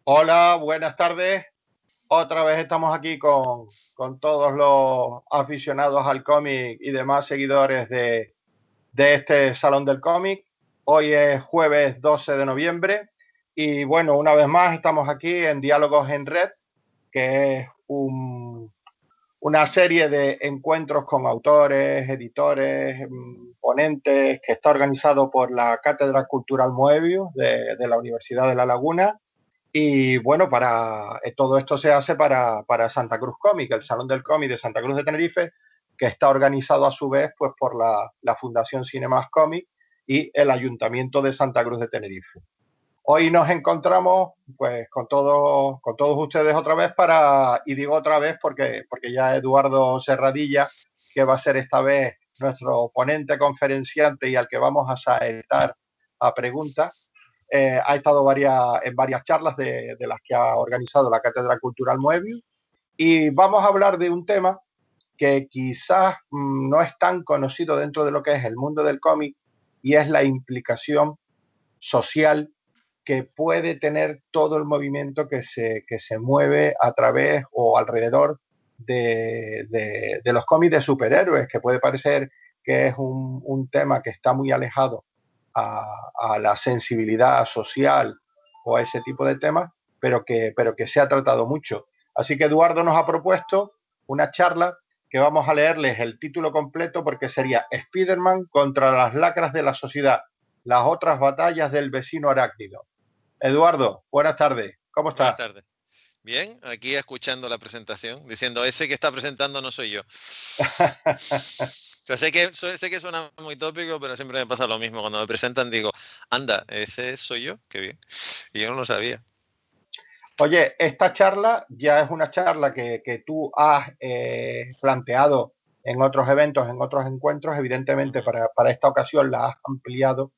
Hola, buenas tardes. Otra vez estamos aquí con todos los aficionados al cómic y demás seguidores de este Salón del Cómic. Hoy es jueves 12 de noviembre y bueno, una vez más estamos aquí en Diálogos en Red, que es una serie de encuentros con autores, editores, ponentes, que está organizado por la Cátedra Cultural Moebius de la Universidad de La Laguna. Y bueno, todo esto se hace para Santa Cruz Cómic, el Salón del Cómic de Santa Cruz de Tenerife, que está organizado a su vez pues, por la Fundación Cinemas Cómic y el Ayuntamiento de Santa Cruz de Tenerife. Hoy nos encontramos pues con todos ustedes otra vez y digo otra vez porque ya Eduardo Serradilla, que va a ser esta vez nuestro ponente conferenciante y al que vamos a saetar a preguntas, ha estado en varias charlas de las que ha organizado la Cátedra Cultural Moebius y vamos a hablar de un tema que quizás no es tan conocido dentro de lo que es el mundo del cómic y es la implicación social que puede tener todo el movimiento que se mueve a través o alrededor de los cómics de superhéroes, que puede parecer que es un tema que está muy alejado a la sensibilidad social o a ese tipo de temas, pero que se ha tratado mucho. Así que Eduardo nos ha propuesto una charla que vamos a leerles el título completo porque sería Spider-Man contra las lacras de la sociedad, las otras batallas del vecino arácnido. Eduardo, buenas tardes. ¿Cómo Buenas estás? tardes. Bien, aquí escuchando la presentación, diciendo, ese que está presentando no soy yo. O sea, sé que suena muy tópico, pero siempre me pasa lo mismo. Cuando me presentan digo, anda, ese soy yo, qué bien. Y yo no lo sabía. Oye, esta charla ya es una charla que tú has planteado en otros eventos, en otros encuentros. Evidentemente, Ujú, para esta ocasión la has ampliado.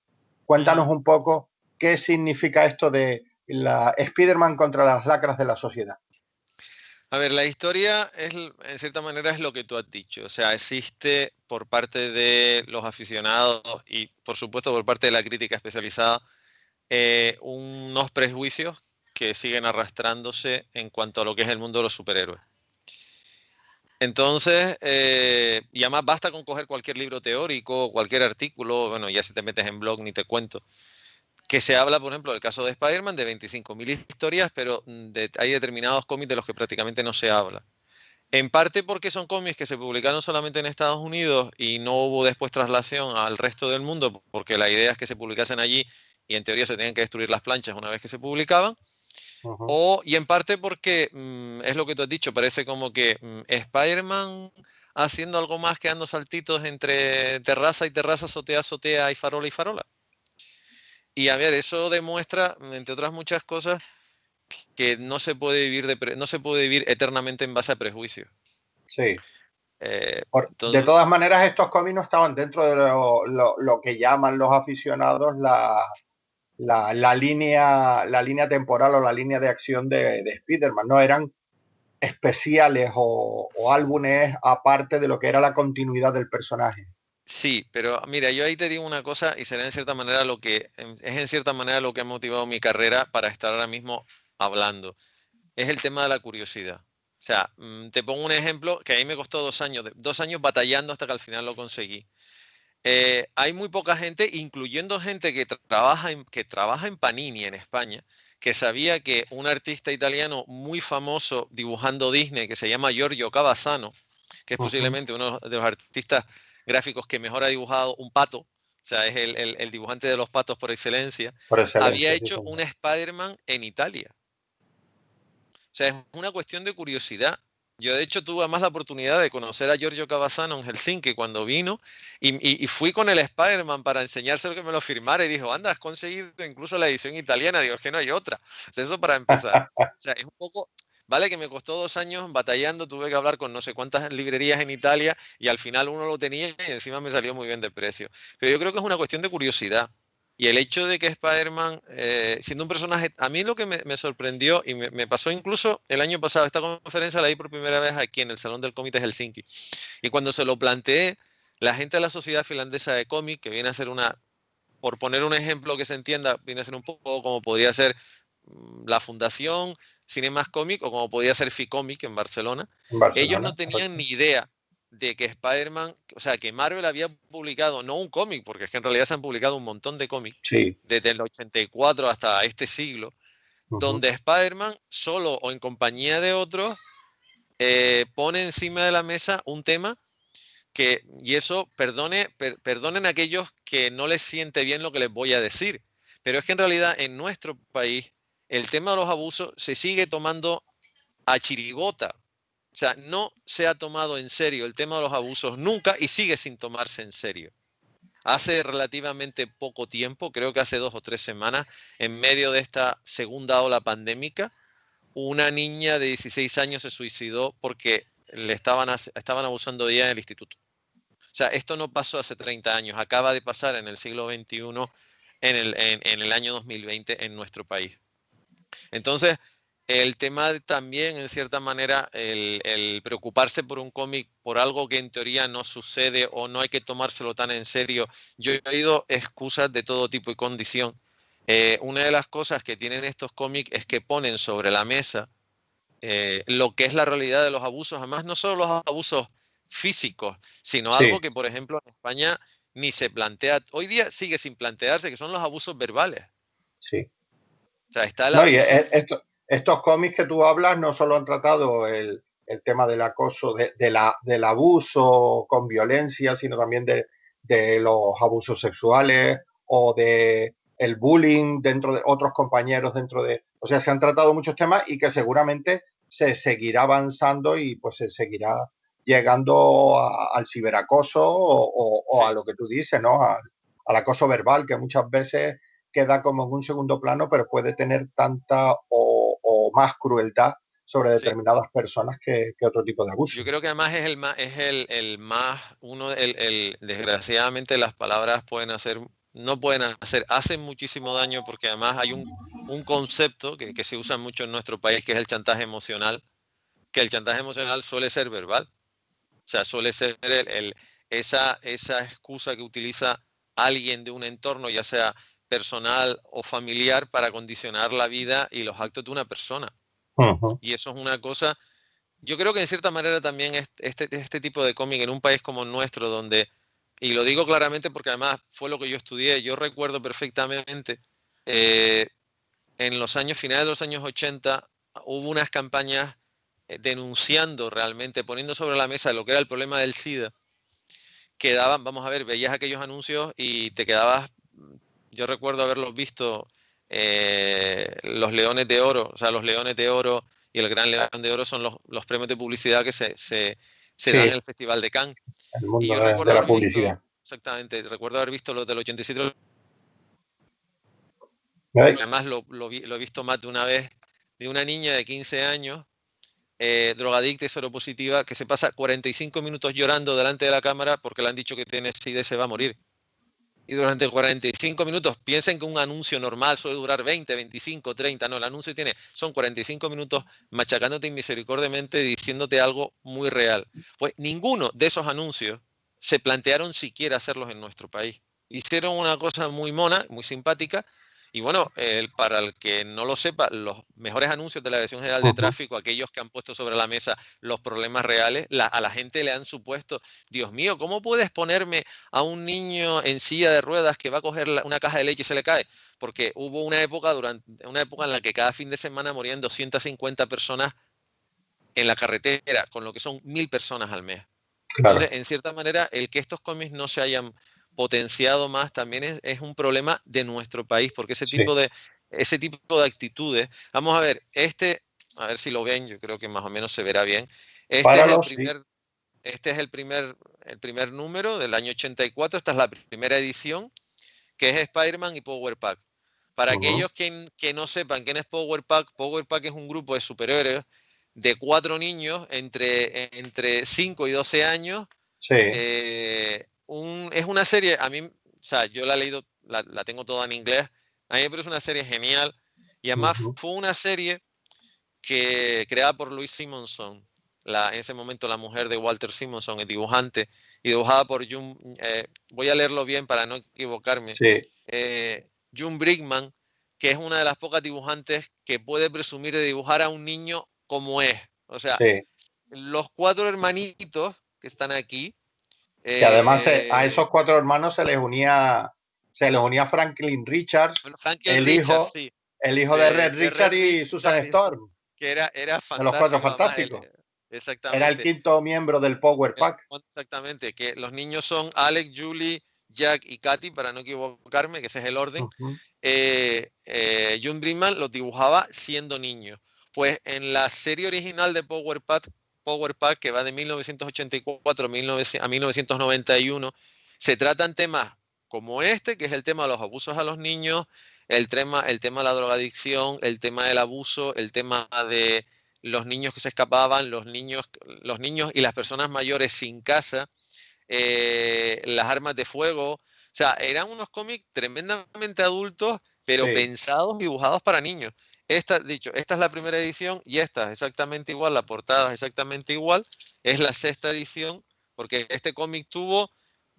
Cuéntanos ujú. un poco qué significa esto de la Spider-Man contra las lacras de la sociedad. A ver, la historia en cierta manera es lo que tú has dicho. O sea, existe por parte de los aficionados y por supuesto por parte de la crítica especializada unos prejuicios que siguen arrastrándose en cuanto a lo que es el mundo de los superhéroes. Entonces, y además basta con coger cualquier libro teórico, cualquier artículo, bueno, ya si te metes en blog ni te cuento, que se habla, por ejemplo, del caso de Spider-Man, de 25.000 historias, pero hay determinados cómics de los que prácticamente no se habla. En parte porque son cómics que se publicaron solamente en Estados Unidos y no hubo después traslación al resto del mundo, porque la idea es que se publicasen allí y en teoría se tenían que destruir las planchas una vez que se publicaban. Uh -huh. Y en parte porque es lo que tú has dicho, parece como que Spider-Man haciendo algo más que dando saltitos entre terraza y terraza, azotea, azotea y farola y farola. Y a ver, eso demuestra, entre otras muchas cosas, que no se puede vivir, no se puede vivir eternamente en base a prejuicios. Sí. De Entonces, todas maneras, estos cómics no estaban dentro de lo que llaman los aficionados la línea temporal o la línea de acción de Spider-Man, no eran especiales o álbumes aparte de lo que era la continuidad del personaje. sí, pero mira, yo ahí te digo una cosa y será en cierta manera lo que, es en cierta manera lo que ha motivado mi carrera para estar ahora mismo hablando. Es el tema de la curiosidad. O sea, te pongo un ejemplo que a mí me costó 2 años, 2 años batallando hasta que al final lo conseguí. Hay muy poca gente, incluyendo gente que trabaja en Panini en España, que sabía que un artista italiano muy famoso dibujando Disney, que se llama Giorgio Cavazzano, que es Uh -huh. posiblemente uno de los artistas gráficos que mejor ha dibujado un pato, o sea, es el dibujante de los patos por excelencia, Por había excelencia, sí, hecho un señor. Spider-Man en Italia. O sea, es una cuestión de curiosidad. Yo de hecho tuve más la oportunidad de conocer a Giorgio Cavazzano en Helsinki cuando vino y fui con el Spider-Man para enseñárselo que me lo firmara y dijo, anda, has conseguido incluso la edición italiana. Digo, es que no hay otra. O sea, eso para empezar. O sea, es un poco, vale que me costó 2 años batallando, tuve que hablar con no sé cuántas librerías en Italia y al final uno lo tenía y encima me salió muy bien de precio. Pero yo creo que es una cuestión de curiosidad. Y el hecho de que Spider-Man, siendo un personaje, a mí lo que me sorprendió y me pasó incluso el año pasado, esta conferencia la di por primera vez aquí en el Salón del Cómic de Helsinki. Y cuando se lo planteé, la gente de la Sociedad Finlandesa de Cómic, que viene a ser una, por poner un ejemplo que se entienda, viene a ser un poco como podría ser, la Fundación Cinemas Cómic, o como podía ser Ficomic en Barcelona, En ellos Barcelona, no tenían correcto. ni idea de que Spider-Man, o sea, que Marvel había publicado, no un cómic, porque es que en realidad se han publicado un montón de cómics, Sí. desde el 84 hasta este siglo, Ujú. donde Spider-Man, solo o en compañía de otros, pone encima de la mesa un tema y eso, perdonen a aquellos que no les siente bien lo que les voy a decir, pero es que en realidad en nuestro país el tema de los abusos se sigue tomando a chirigota. O sea, no se ha tomado en serio el tema de los abusos nunca y sigue sin tomarse en serio. Hace relativamente poco tiempo, creo que hace 2 o 3 semanas, en medio de esta segunda ola pandémica, una niña de 16 años se suicidó porque estaban abusando de ella en el instituto. O sea, esto no pasó hace 30 años, acaba de pasar en el siglo XXI, en el año 2020 en nuestro país. Entonces, el tema también, en cierta manera, el preocuparse por un cómic, por algo que en teoría no sucede o no hay que tomárselo tan en serio. Yo he oído excusas de todo tipo y condición. Una de las cosas que tienen estos cómics es que ponen sobre la mesa lo que es la realidad de los abusos, además no solo los abusos físicos, sino algo Sí, que, por ejemplo, en España ni se plantea, hoy día sigue sin plantearse, que son los abusos verbales. sí. O sea, está el No, y abuso. estos cómics que tú hablas no solo han tratado el tema del acoso, del abuso con violencia, sino también de los abusos sexuales o de el bullying dentro de otros compañeros dentro de... O sea, se han tratado muchos temas y que seguramente se seguirá avanzando y pues se seguirá llegando al ciberacoso o a Sí, lo que tú dices, ¿no? Al acoso verbal, que muchas veces queda como en un segundo plano, pero puede tener tanta o más crueldad sobre sí. determinadas personas que otro tipo de abuso. Yo creo que además es el más, desgraciadamente las palabras no pueden hacer, hacen muchísimo daño porque además hay un concepto que se usa mucho en nuestro país que es el chantaje emocional, que el chantaje emocional suele ser verbal. O sea, suele ser esa excusa que utiliza alguien de un entorno, ya sea personal o familiar, para condicionar la vida y los actos de una persona. Uh -huh. Y eso es una cosa, yo creo que en cierta manera también este tipo de cómic en un país como el nuestro, donde, y lo digo claramente porque además fue lo que yo estudié, yo recuerdo perfectamente, eh, en los años finales de los años 80 hubo unas campañas denunciando realmente, poniendo sobre la mesa lo que era el problema del SIDA, que daban, vamos a ver, veías aquellos anuncios y te quedabas, yo recuerdo haberlos visto, los Leones de Oro, o sea, los Leones de Oro y el Gran León de Oro son los premios de publicidad que se dan Sí, en el Festival de Cannes. el Y mundo yo recuerdo la haber visto, publicidad. exactamente, recuerdo haber visto los del 87, ¿Veis? además lo he visto más de una vez, de una niña de 15 años, drogadicta y seropositiva, que se pasa 45 minutos llorando delante de la cámara porque le han dicho que tiene SIDA y se va a morir. Y durante 45 minutos, piensen que un anuncio normal suele durar 20, 25, 30, no, el anuncio son 45 minutos machacándote misericordiamente, diciéndote algo muy real. Pues ninguno de esos anuncios se plantearon siquiera hacerlos en nuestro país. Hicieron una cosa muy mona, muy simpática, y bueno, para el que no lo sepa, los mejores anuncios de la Dirección General Uh de -huh. Tráfico, aquellos que han puesto sobre la mesa los problemas reales, a la gente le han supuesto, Dios mío, ¿cómo puedes ponerme a un niño en silla de ruedas que va a coger una caja de leche y se le cae? Porque hubo una época en la que cada fin de semana morían 250 personas en la carretera, con lo que son 1000 personas al mes. Entonces, Claro, en cierta manera, el que estos cómics no se hayan potenciado más también es un problema de nuestro país, porque sí. ese tipo de actitudes, vamos a ver, a ver si lo ven, yo creo que más o menos se verá bien. Este es el Páralo, sí. primer, este es el primer número del año 84, esta es la primera edición, que es Spider-Man y Power Pack. Para Uh -huh. aquellos que no sepan quién es Power Pack es un grupo de superhéroes de 4 niños entre 5 y 12 años. Sí. Es una serie, o sea, yo la he leído, la tengo toda en inglés, a mí me parece una serie genial y Uh además -huh. fue una serie creada por Louise Simonson, en ese momento la mujer de Walter Simonson, el dibujante, y dibujada por voy a leerlo bien para no equivocarme, Sí. June Brigman, que es una de las pocas dibujantes que puede presumir de dibujar a un niño como es. O sea, Sí. los 4 hermanitos que están aquí. Que además a eh, esos 4 hermanos se les unía Franklin Richards, bueno, Franklin el Richards, hijo, sí, el hijo de Red de Red Richards y Susan Richards, sí, Storm, que era de los Cuatro fantástico, además, Fantásticos. Era el exactamente. quinto miembro del Power Pack. Exactamente, que los niños son Alex, Julie, Jack y Katy, para no equivocarme, que ese es el orden. John Brickman los dibujaba siendo niños. Pues en la serie original de Power Pack, que va de 1984 a 1991, se tratan temas como este, que es el tema de los abusos a los niños, el tema de la drogadicción, el tema del abuso, el tema de los niños que se escapaban, los niños y las personas mayores sin casa, las armas de fuego. O sea, eran unos cómics tremendamente adultos, pero Sí. pensados y dibujados para niños. Esta es la primera edición y esta es exactamente igual, la portada es exactamente igual, es la sexta edición, porque este cómic tuvo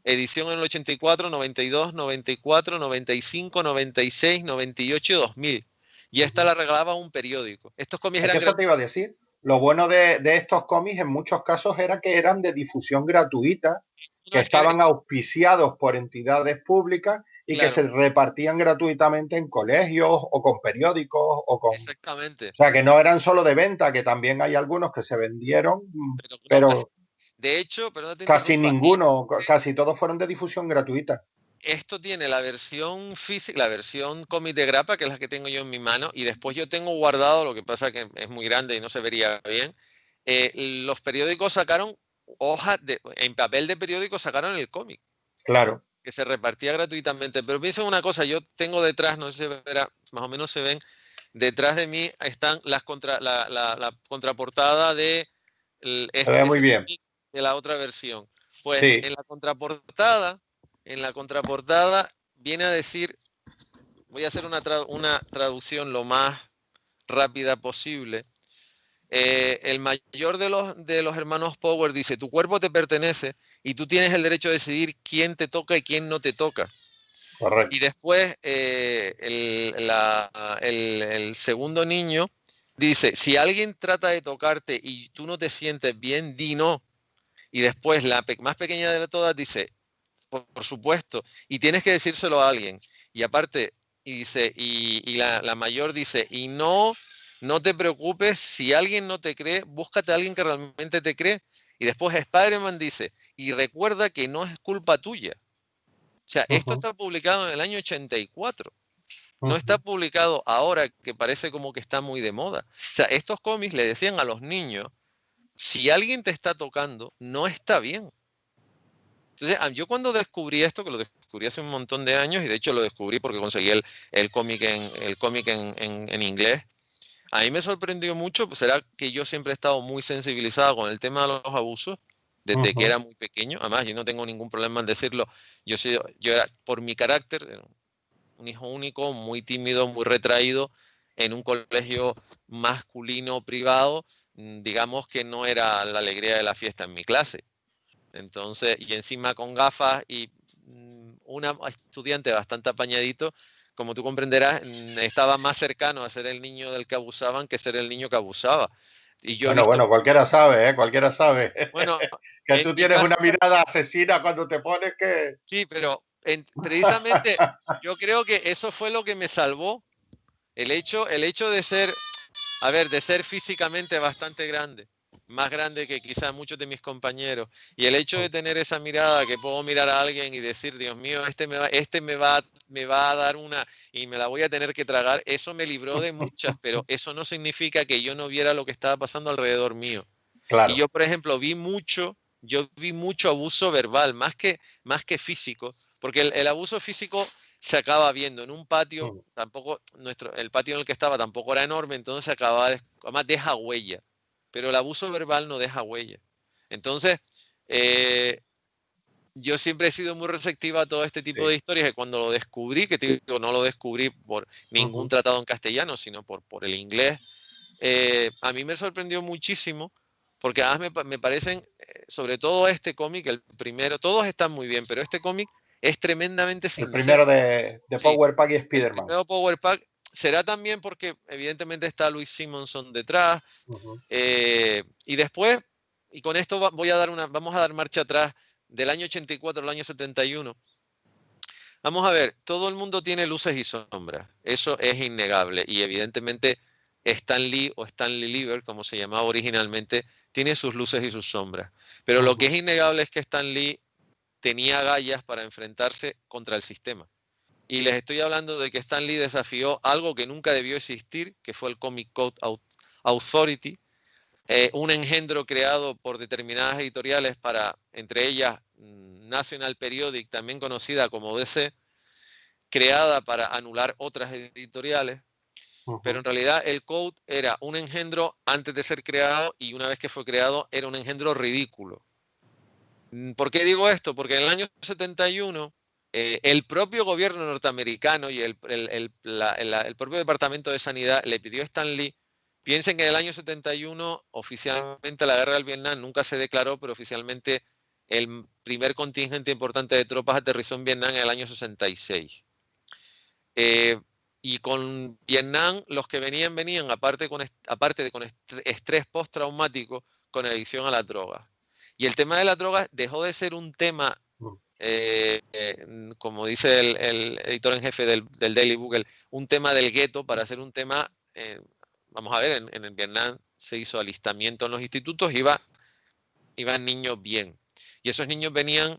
edición en el 84, 92, 94, 95, 96, 98 y 2000. Y esta la regalaba un periódico. Estos cómics Es que eran eso te iba a decir. Lo bueno de estos cómics en muchos casos era que eran de difusión gratuita, no, que estaban auspiciados por entidades públicas y que claro, se repartían gratuitamente en colegios o con periódicos o con... exactamente. O sea, que no eran solo de venta, que también hay algunos que se vendieron, Pero no, pero de hecho, perdón que te casi interrumpa, ninguno, casi todos fueron de difusión gratuita. esto tiene la versión física, la versión cómic de grapa, que es la que tengo yo en mi mano, y después yo tengo guardado, lo que pasa que es muy grande y no se vería bien. Los periódicos sacaron en papel de periódico sacaron el cómic, Claro. que se repartía gratuitamente. Pero piensa en una cosa, yo tengo detrás, no sé si se verá, más o menos se ven, detrás de mí están la contraportada de Se ve muy ese bien. cómic de la otra versión. Pues Sí. en la contraportada viene a decir, voy a hacer una traducción lo más rápida posible. El mayor de los hermanos Power dice, tu cuerpo te pertenece y tú tienes el derecho a decidir quién te toca y quién no te toca. Y Correcto. después el segundo niño dice, si alguien trata de tocarte y tú no te sientes bien, di no. Y después más pequeña de todas dice, por supuesto, y tienes que decírselo a alguien. Y aparte, la mayor dice, y no te preocupes, si alguien no te cree, búscate a alguien que realmente te cree. Y después Spider-Man dice, y recuerda que no es culpa tuya. O sea, esto está publicado en el año 84. No está publicado ahora, que parece como que está muy de moda. O sea, estos cómics le decían a los niños, si alguien te está tocando, no está bien. Entonces, yo cuando descubrí esto, que lo descubrí hace un montón de años, y de hecho lo descubrí porque conseguí el cómic en inglés, a mí me sorprendió mucho, pues será que yo siempre he estado muy sensibilizado con el tema de los abusos, desde que era muy pequeño. Además, yo no tengo ningún problema en decirlo. Yo era, por mi carácter, era un hijo único, muy tímido, muy retraído, en un colegio masculino privado, digamos que no era la alegría de la fiesta en mi clase. Entonces, y encima con gafas y una estudiante bastante apañadito, como tú comprenderás, estaba más cercano a ser el niño del que abusaban que ser el niño que abusaba. Y yo he Bueno, visto, bueno, cualquiera sabe, ¿eh? Cualquiera sabe. bueno, Que en tú mi tienes una caso, mirada asesina cuando te pones que... sí, pero precisamente yo creo que eso fue lo que me salvó. El hecho de ser, a ver, de ser físicamente bastante grande, más grande que quizás muchos de mis compañeros, y el hecho de tener esa mirada que puedo mirar a alguien y decir, Dios mío, me va a dar una y me la voy a tener que tragar, eso me libró de muchas, pero eso no significa que yo no viera lo que estaba pasando alrededor mío. Y Claro. yo, por ejemplo, yo vi mucho abuso verbal, más que físico, porque el abuso físico se acaba viendo en un patio, tampoco, el patio en el que estaba tampoco era enorme, entonces además deja huella, pero el abuso verbal no deja huella. Entonces, eh, yo siempre he sido muy receptiva a todo este tipo de Sí. historias, que cuando lo descubrí, que te digo, no lo descubrí por ningún tratado en castellano, sino por el inglés, a mí me sorprendió muchísimo, porque además me parecen, sobre todo este cómic, el primero, todos están muy bien, pero este cómic es tremendamente El sincero. primero de Sí, Power Pack y el Spider-Man. primero Power Pack será también porque evidentemente está Louis Simonson detrás. Ujú. Y después, y con esto vamos a dar marcha atrás del año 84 al año 71. Vamos a ver, todo el mundo tiene luces y sombras, eso es innegable y evidentemente Stan Lee o Stanley Lieber, como se llamaba originalmente, tiene sus luces y sus sombras. Pero lo que es Ujú. innegable es que Stan Lee tenía agallas para enfrentarse contra el sistema. Y les estoy hablando de que Stan Lee desafió algo que nunca debió existir, que fue el Comic Code Authority, un engendro creado por determinadas editoriales para, entre ellas, National Periodic, también conocida como DC, creada para anular otras editoriales, pero Ujú. en realidad el Code era un engendro antes de ser creado y una vez que fue creado era un engendro ridículo. ¿Por qué digo esto? Porque en el año 71 el propio gobierno norteamericano y el propio Departamento de Sanidad le pidió a Stan Lee, piensen que en el año 71 oficialmente la guerra del Vietnam nunca se declaró, pero oficialmente el primer contingente importante de tropas aterrizó en Vietnam en el año 66. Eh, y con Vietnam, los que venían aparte de con estrés postraumático, con adicción a las drogas. Y el tema de las drogas dejó de ser un tema, Ujú. como dice el editor en jefe del Daily Bugle, un tema del gueto para ser un tema, vamos a ver, en el Vietnam se hizo alistamiento en los institutos, iban niños bien. Y esos niños venían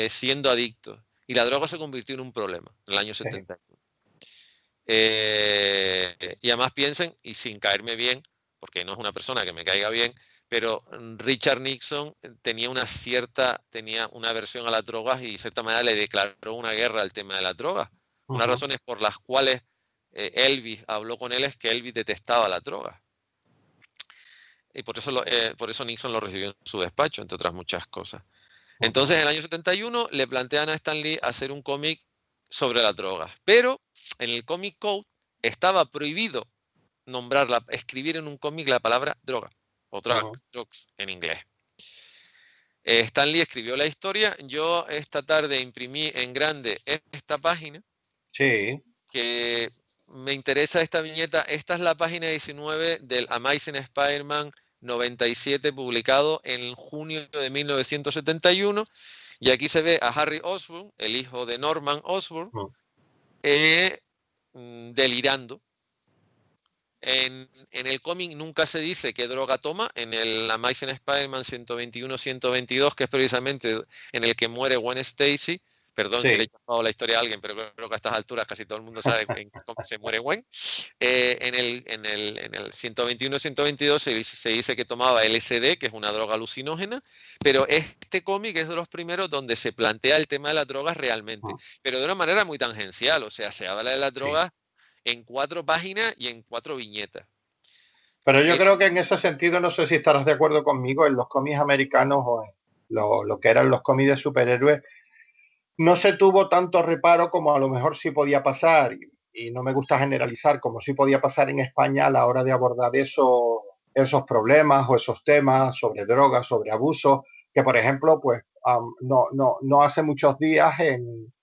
siendo adictos. Y la droga se convirtió en un problema en el año Sí. 70. Y además piensen, y sin caerme bien, porque no es una persona que me caiga bien, pero Richard Nixon tenía tenía una aversión a las drogas y de cierta manera le declaró una guerra al tema de las drogas. Unas Ujú. razones por las cuales Elvis habló con él es que Elvis detestaba las drogas. Y por eso Nixon lo recibió en su despacho, entre otras muchas cosas. Ujú. Entonces, en el año 71 le plantean a Stan Lee hacer un cómic sobre las drogas. Pero en el Comic Code estaba prohibido escribir en un cómic la palabra droga o Ujú. drugs en inglés. Stan Lee escribió la historia. Yo esta tarde imprimí en grande esta página Sí. que me interesa esta viñeta. Esta es la página 19 del Amazing Spider-Man 97 publicado en junio de 1971. Y aquí se ve a Harry Osborn, el hijo de Norman Osborn, Ujú. eh, delirando. En el cómic nunca se dice qué droga toma. En el Amazing Spider-Man 121-122, que es precisamente en el que muere Gwen Stacy. Perdón si le he Sí. chafado la historia a alguien, pero creo que a estas alturas casi todo el mundo sabe en qué cómic se muere Gwen. En el 121-122 se dice que tomaba LSD, que es una droga alucinógena, pero este cómic es de los primeros donde se plantea el tema de las drogas realmente, Ujú. pero de una manera muy tangencial. O sea, se habla de las Sí. drogas en 4 páginas y en 4 viñetas. Pero yo Eh, creo que en ese sentido, no sé si estarás de acuerdo conmigo, en los cómics americanos o en lo que eran los cómics de superhéroes, no se tuvo tanto reparo como a lo mejor sí podía pasar, y no me gusta generalizar, como sí podía pasar en España a la hora de abordar esos problemas o esos temas sobre drogas, sobre abusos, que por ejemplo, pues no hace muchos días en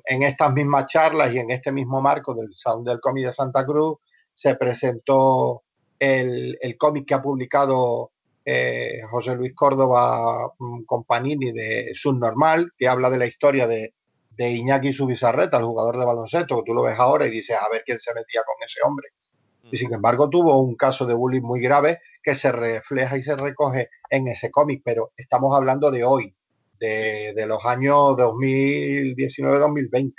estas mismas charlas y en este mismo marco del Salón del Cómic de Santa Cruz se presentó el cómic que ha publicado José Luis Córdoba con Panini de Subnormal, que habla de la historia de Iñaki Zubizarreta, el jugador de baloncesto, que tú lo ves ahora y dices, a ver quién se metía con ese hombre. Y sin embargo tuvo un caso de bullying muy grave que se refleja y se recoge en ese cómic, pero estamos hablando de hoy, sí, de los años 2019-2020.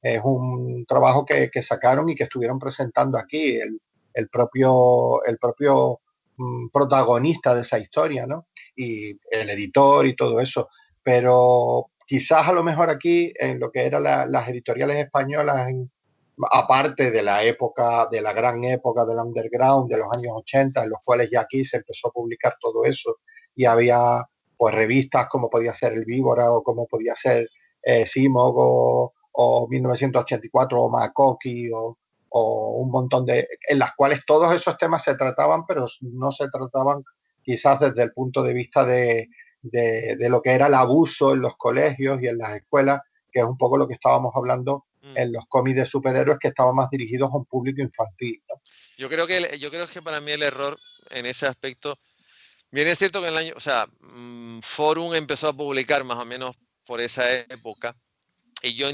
Es un trabajo que sacaron y que estuvieron presentando aquí el propio protagonista de esa historia, ¿no? Y el editor y todo eso. Pero quizás a lo mejor aquí, en lo que eran las editoriales españolas, aparte de la época, de la gran época del underground de los años 80, en los cuales ya aquí se empezó a publicar todo eso y había pues revistas como podía ser El Víbora o como podía ser Simog o 1984 o Makoki o un montón de, en las cuales todos esos temas se trataban, pero no se trataban quizás desde el punto de vista de lo que era el abuso en los colegios y en las escuelas, que es un poco lo que estábamos hablando en los cómics de superhéroes que estaban más dirigidos a un público infantil, ¿no? Yo creo que para mí el error en ese aspecto, bien es cierto que en el año, o sea, Forum empezó a publicar más o menos por esa época, y yo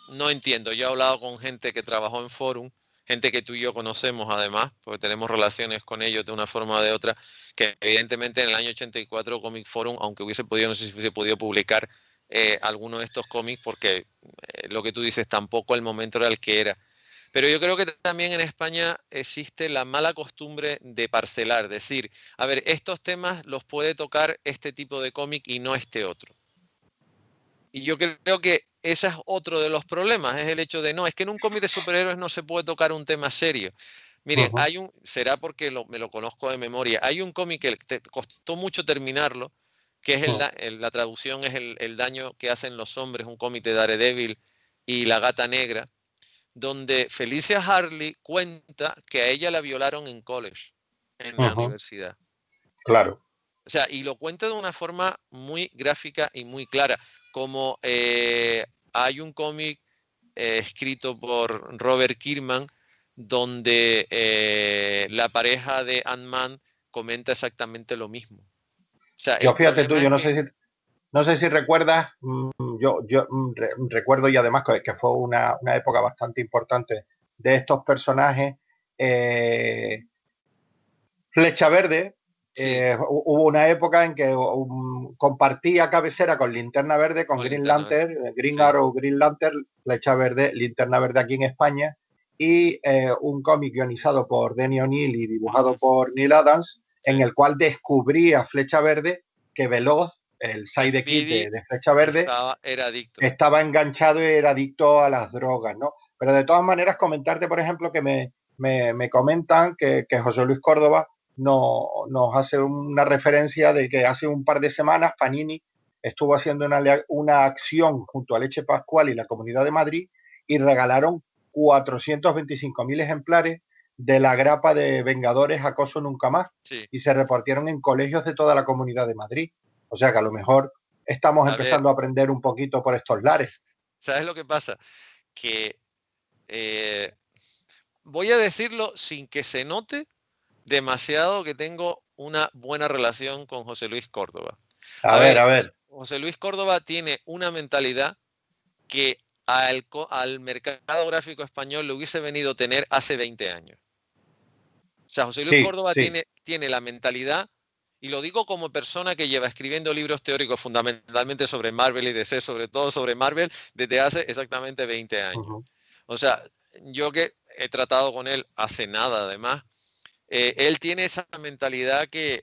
no entiendo, yo he hablado con gente que trabajó en Forum, gente que tú y yo conocemos además, porque tenemos relaciones con ellos de una forma o de otra, que evidentemente en el año 84 Comic Forum, aunque hubiese podido, no sé si hubiese podido publicar alguno de estos cómics, porque lo que tú dices, tampoco el momento era el que era. Pero yo creo que también en España existe la mala costumbre de parcelar, decir, a ver, estos temas los puede tocar este tipo de cómic y no este otro. Y yo creo que ese es otro de los problemas, es el hecho de, no, es que en un cómic de superhéroes no se puede tocar un tema serio. Miren, será porque me lo conozco de memoria, hay un cómic que te costó mucho terminarlo, que es la traducción es el daño que hacen los hombres, un cómic de Daredevil y la Gata Negra, donde Felicia Harley cuenta que a ella la violaron en college, en la universidad. Claro. O sea, y lo cuenta de una forma muy gráfica y muy clara, como hay un cómic escrito por Robert Kirkman, donde la pareja de Ant-Man comenta exactamente lo mismo. O sea, Yo el fíjate tú, problema yo es que... no sé si recuerdas, recuerdo y además que fue una época bastante importante de estos personajes. Flecha Verde, Sí, hubo una época en que compartía cabecera con Linterna Verde, con con Green Linterna Verde. Lantern, Green Sí, Arrow, Green Lantern, Flecha Verde, Linterna Verde aquí en España, y un cómic guionizado por Denny O'Neil y dibujado por Neil Adams, en sí. el cual descubría Flecha Verde que Veloz, el sidekick Speedy de Flecha Verde, era adicto. estaba enganchado y era adicto a las drogas, ¿no? Pero de todas maneras, comentarte, por ejemplo, que me comentan que José Luis Córdoba nos hace una referencia de que hace un par de semanas Panini estuvo haciendo una acción junto a Leche Pascual y la Comunidad de Madrid y regalaron 425.000 ejemplares de la grapa de Vengadores Acoso Nunca Más Sí. y se repartieron en colegios de toda la Comunidad de Madrid. O sea que a lo mejor estamos A ver, empezando a aprender un poquito por estos lares. ¿sabes lo que pasa? Que eh, voy a decirlo sin que se note demasiado que tengo una buena relación con José Luis Córdoba. A A ver, ver, a ver. José Luis Córdoba tiene una mentalidad que al mercado gráfico español le hubiese venido a tener hace 20 años. O sea, José Luis Sí, Córdoba sí. tiene la mentalidad, y lo digo como persona que lleva escribiendo libros teóricos fundamentalmente sobre Marvel y DC, sobre todo sobre Marvel, desde hace exactamente 20 años. Uh-huh. O sea, yo que he tratado con él hace nada, además, él tiene esa mentalidad que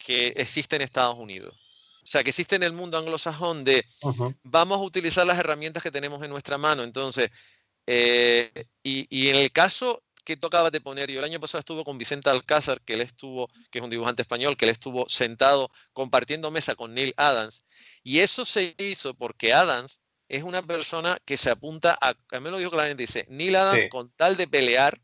existe en Estados Unidos. O sea, que existe en el mundo anglosajón de Uh-huh. vamos a utilizar las herramientas que tenemos en nuestra mano. Entonces, y en el caso que tocaba de poner, yo el año pasado estuve con Vicente Alcázar, que es un dibujante español, que él estuvo sentado compartiendo mesa con Neil Adams, y eso se hizo porque Adams es una persona que se apunta a mí lo dijo claramente, dice, Neil Adams Sí. con tal de pelear,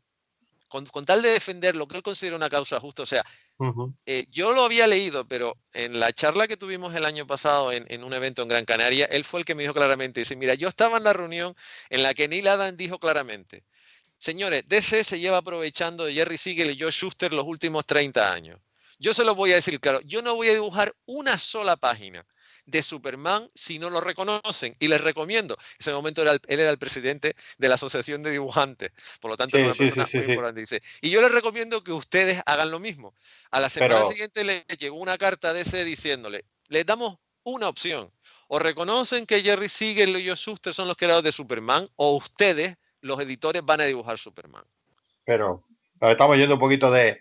con tal de defender lo que él considera una causa justa, o sea, Uh-huh. yo lo había leído, pero en la charla que tuvimos el año pasado en un evento en Gran Canaria, él fue el que me dijo claramente, dice, mira, yo estaba en la reunión en la que Neil Adams dijo claramente, señores, DC se lleva aprovechando de Jerry Siegel y Joe Shuster los últimos 30 años. Yo se lo voy a decir claro, yo no voy a dibujar una sola página de Superman si no lo reconocen, y les recomiendo. En ese momento él era el presidente de la Asociación de Dibujantes, por lo tanto era Sí, una sí, sí, persona sí, muy sí. importante. Dice, y yo les recomiendo que ustedes hagan lo mismo. A la semana Pero, siguiente le llegó una carta a DC diciéndole, les damos una opción, o reconocen que Jerry Siegel y Joe Shuster son los creadores de Superman, o ustedes, los editores, van a dibujar Superman. pero nos estamos yendo un poquito No, del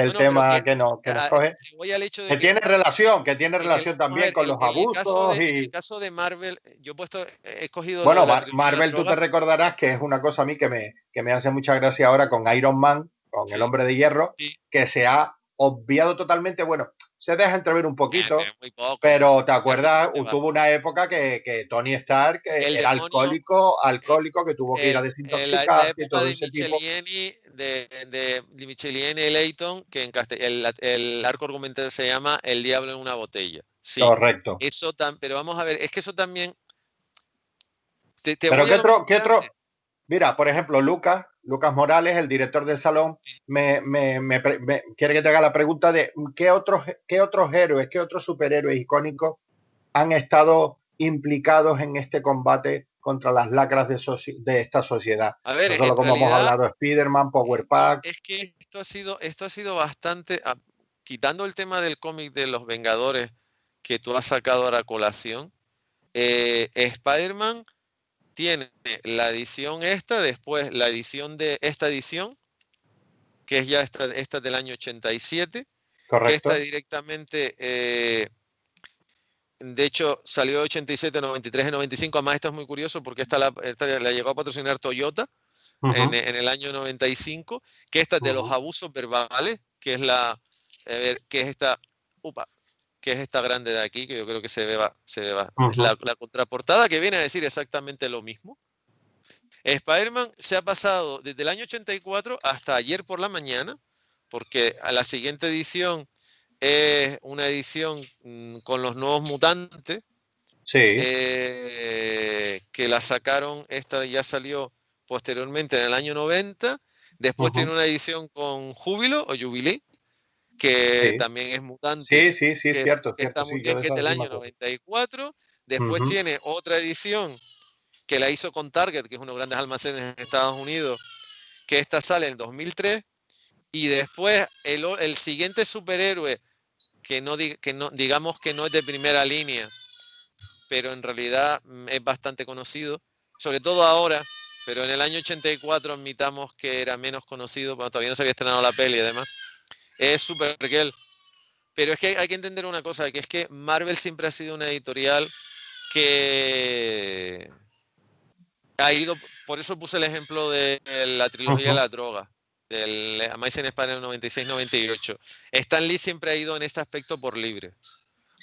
no, pero tema que nos coge, voy al hecho que tiene de que, relación vamos a también ver, con los abusos en el y, caso de Marvel, yo he puesto, he escogido lo de bueno, la trilogía de las Marvel, tú te drogas. recordarás que es una cosa a mí que me hace mucha gracia ahora con Iron Man, con el Sí, Hombre de Hierro, sí, que se ha obviado totalmente. Bueno, se deja entrever un pero poquito, muy poco, pero te casi acuerdas, te va. tuvo una época que Tony Stark El era demonio, eh, alcohólico, que tuvo que ir a la desintoxicarse y época todo de ese tipo. Michelinie, de Michelinie y Layton, que el arco argumental se llama El diablo en una botella. Sí, Correcto. pero vamos a ver, es que eso también Te Pero voy a lo más qué grande. otro? Mira, por ejemplo, Lucas Morales, el director del salón, quiere que te haga la pregunta de qué otros héroes, qué otros superhéroes icónicos han estado implicados en este combate contra las lacras de esta sociedad. A ver, No solo en como hemos realidad, hablado, Spider-Man, Power no, Pack. es que esto ha sido bastante, quitando el tema del cómic de los Vengadores que tú has sacado ahora a colación, Spider-Man tiene la edición esta, después la edición de esta edición, que es ya esta del año 87, que está Correcto. directamente, de hecho salió 87, 93 y 95, además esta es muy curioso porque esta la llegó a patrocinar Toyota Ujú, en el año 95, que esta es de los ujú, abusos verbales, que es a ver, que es esta, upa, que es esta grande de aquí, que yo creo que es ujú. la contraportada que viene a decir exactamente lo mismo. Spider-Man se ha pasado desde el año 84 hasta ayer por la mañana, porque a la siguiente edición es una edición con los nuevos mutantes, Sí. que la sacaron, esta ya salió posteriormente en el año 90, después tiene Ujú, una edición con Júbilo o Jubilee, que sí. también es mutante, Sí, sí, sí, cierto, que está cierto, muy sí, yo bien, de que es esa del sí me año acuerdo. 94, después Ujú, tiene otra edición que la hizo con Target, que es uno de los grandes almacenes en Estados Unidos, que esta sale en 2003, y después el siguiente superhéroe que no digamos que no es de primera línea, pero en realidad es bastante conocido, sobre todo ahora, pero en el año 84 admitamos que era menos conocido, cuando todavía no se había estrenado la peli y demás, es Supergirl. Pero es que hay que entender una cosa, que es que Marvel siempre ha sido una editorial que ha ido, por eso puse el ejemplo de la trilogía de ujú, la droga, del Amazing Spider-Man 96-98. Stan Lee siempre ha ido en este aspecto por libre,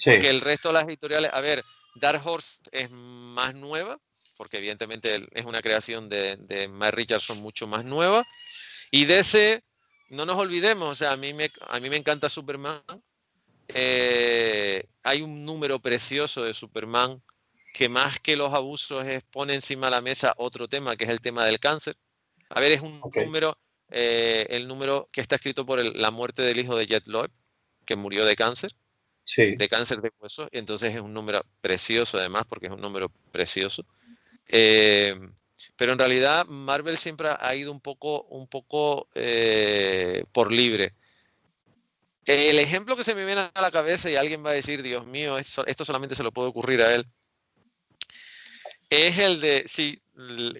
porque sí. el resto de las editoriales, a ver, Dark Horse es más nueva, porque evidentemente es una creación de Mike Richardson mucho más nueva, y DC, no nos olvidemos, o sea, a mí me encanta Superman, hay un número precioso de Superman que más que los abusos pone encima de la mesa otro tema, que es el tema del cáncer. A ver, es un Ok. número, el número que está escrito por la muerte del hijo de Jet Loeb, que murió Sí. de cáncer de hueso, entonces es un número precioso además, porque es un número precioso. Eh, pero en realidad Marvel siempre ha ido un poco por libre. El ejemplo que se me viene a la cabeza y alguien va a decir, Dios mío, esto solamente se lo puede ocurrir a él, es el de, sí,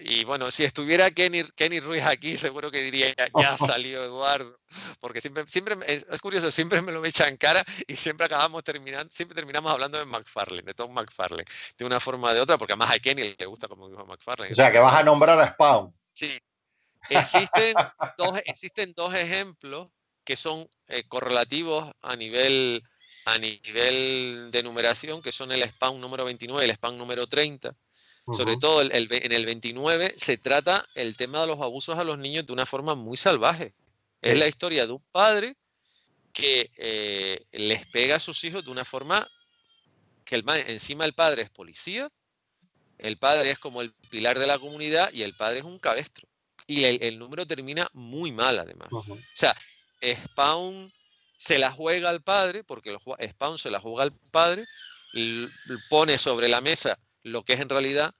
y bueno, si estuviera Kenny Ruiz aquí, seguro que diría, ya salió Eduardo, porque es curioso, siempre me lo echan en cara y siempre terminamos hablando de McFarlane, de Tom McFarlane, de una forma o de otra, porque además a Kenny le gusta como dijo McFarlane O en sea, que vas a Superman. nombrar a Spawn. Sí, existen dos ejemplos que son correlativos a nivel de numeración, que son el Spawn número 29 y el Spawn número 30. Sobre Ujú, todo en el 29 se trata el tema de los abusos a los niños de una forma muy salvaje. Es la sí. historia de un padre que les pega a sus hijos de una forma que encima el padre es policía, el padre es como el pilar de la comunidad y el padre es un cabestro. Y el número termina muy mal, además. Ujú, O sea, Spawn se la juega al padre, porque Spawn se la juega al padre, pone sobre la mesa lo que es en realidad,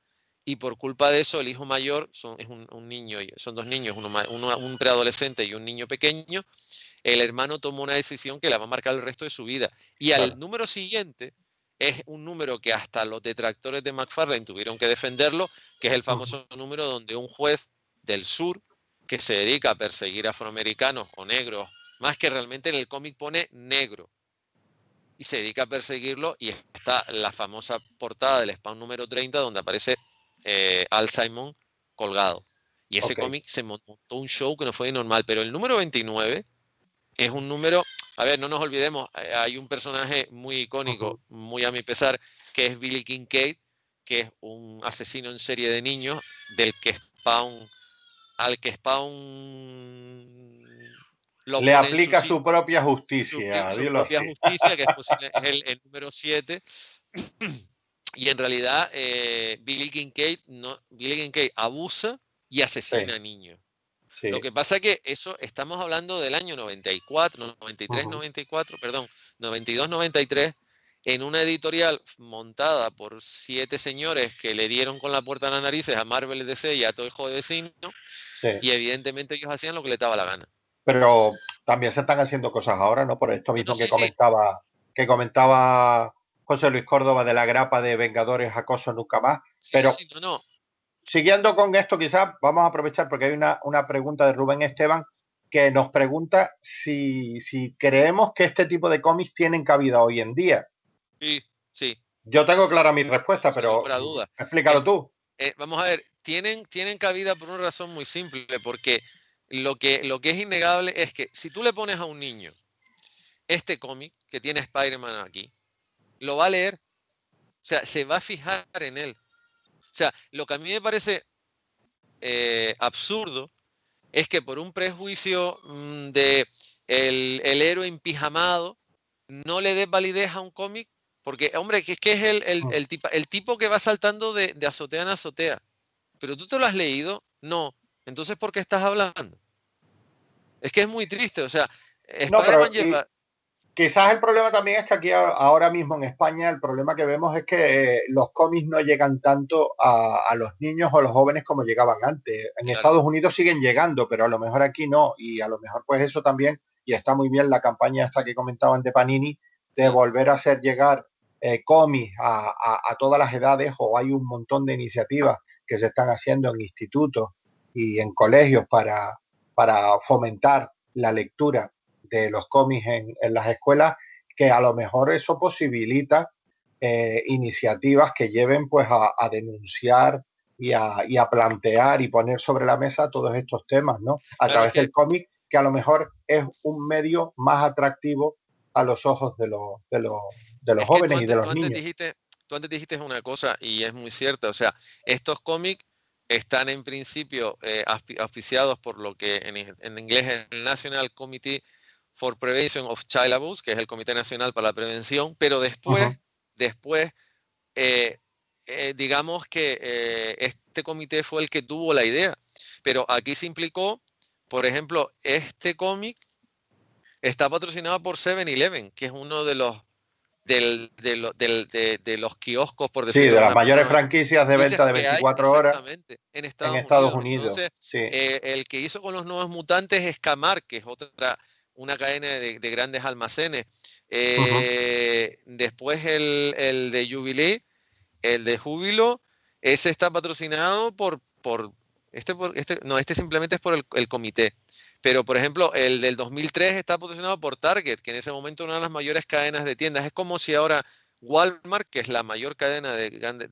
y por culpa de eso el hijo mayor es un niño, son dos niños, un preadolescente y un niño pequeño. El hermano tomó una decisión que la va a marcar el resto de su vida. Y al claro. número siguiente es un número que hasta los detractores de McFarlane tuvieron que defenderlo, que es el Ujú, famoso número donde un juez del sur que se dedica a perseguir afroamericanos o negros, más que realmente en el cómic pone negro, y se dedica a perseguirlo, y está la famosa portada del Spawn número 30 donde aparece Al Simon colgado. Y ese ok. cómic se montó un show que no fue normal, pero el número 29 es un número, a ver, no nos olvidemos, hay un personaje muy icónico, Ujú, muy a mi pesar, que es Billy Kincaid, que es un asesino en serie de niños, del que Spawn, al que Spawn lo le pone en su aplica sitio, su propia justicia, su dilo propia así. justicia, que es posible, es el número 7. Y en realidad Billy Kincaid abusa y asesina Sí, a niños. Lo sí. que pasa es que eso estamos hablando del año 94, 93, Ujú. 94, perdón, 92, 93, en una editorial montada por 7 señores que le dieron con la puerta a las narices a Marvel DC y a todo hijo de vecino, Sí. y evidentemente ellos hacían lo que les daba la gana. Pero también se están haciendo cosas ahora, ¿no? Por esto No, no, mismo sí, sí, que comentaba José Luis Córdoba de la grapa de Vengadores Acoso Nunca Más. sí, sí, Pero sí, no, no. siguiendo con esto, quizás vamos a aprovechar porque hay una pregunta de Rubén Esteban que nos pregunta si creemos que este tipo de cómics tienen cabida hoy en día. Sí, sí, Yo tengo clara mi respuesta, sin pero lugar a dudas. explícalo tú. Vamos a ver, tienen cabida por una razón muy simple, porque lo que es innegable es que si tú le pones a un niño este cómic que tiene Spider-Man aquí, lo va a leer, o sea, se va a fijar en él. O sea, lo que a mí me parece absurdo es que por un prejuicio de el héroe empijamado no le des validez a un cómic, porque, hombre, que es el tipo que va saltando de azotea en azotea. Pero tú te lo has leído, no. Entonces, ¿por qué estás hablando? Es que es muy triste, o sea, No, pero Spider-Man lleva... quizás el problema también es que aquí ahora mismo en España el problema que vemos es que los cómics no llegan tanto a los niños o los jóvenes como llegaban antes. En Claro, Estados Unidos siguen llegando, pero a lo mejor aquí no. Y a lo mejor pues eso también, y está muy bien la campaña esta que comentaban de Panini, de sí. volver a hacer llegar cómics a todas las edades, o hay un montón de iniciativas que se están haciendo en institutos y en colegios para fomentar la lectura de los cómics en las escuelas, que a lo mejor eso posibilita iniciativas que lleven pues a denunciar y a plantear y poner sobre la mesa todos estos temas, ¿no? A Claro, es través que, del cómic, que a lo mejor es un medio más atractivo a los ojos de los es que jóvenes y de los niños. tú antes dijiste una cosa y es muy cierta, o sea, estos cómics están en principio auspiciados por lo que en inglés es el National Committee for Prevention of Child Abuse, que es el Comité Nacional para la Prevención, pero Uh -huh. después eh, digamos que este comité fue el que tuvo la idea, pero aquí se implicó, por ejemplo, este cómic está patrocinado por 7-Eleven, que es uno de los de los kioscos, por Sí, decirlo de de las una mayores forma, franquicias de franquicias venta de que hay 24 horas exactamente en en Estados Estados Unidos. Unidos. Entonces, Sí. el que hizo con los Nuevos Mutantes es Kmart, que es una cadena de grandes almacenes. Uh -huh. Después el de Jubilee, el de Júbilo, ese está patrocinado no, este simplemente es por el comité. Pero, por ejemplo, el del 2003 está patrocinado por Target, que en ese momento era una de las mayores cadenas de tiendas. Es como si ahora Walmart, que es la mayor cadena de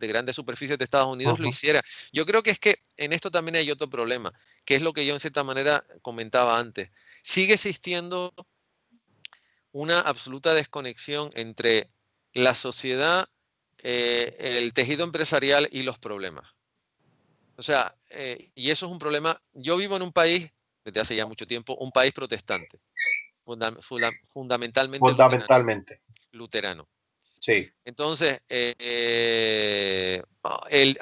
grandes superficies de Estados Uh Unidos, lo -huh. hiciera. Yo creo que es que en esto también hay otro problema, que es lo que yo en cierta manera comentaba antes. Sigue existiendo una absoluta desconexión entre la sociedad, el tejido empresarial y los problemas. O sea, y eso es un problema. Yo vivo en un país, desde hace ya mucho tiempo, un país protestante, fundamentalmente luterano. Fundamentalmente. luterano. Sí. Entonces,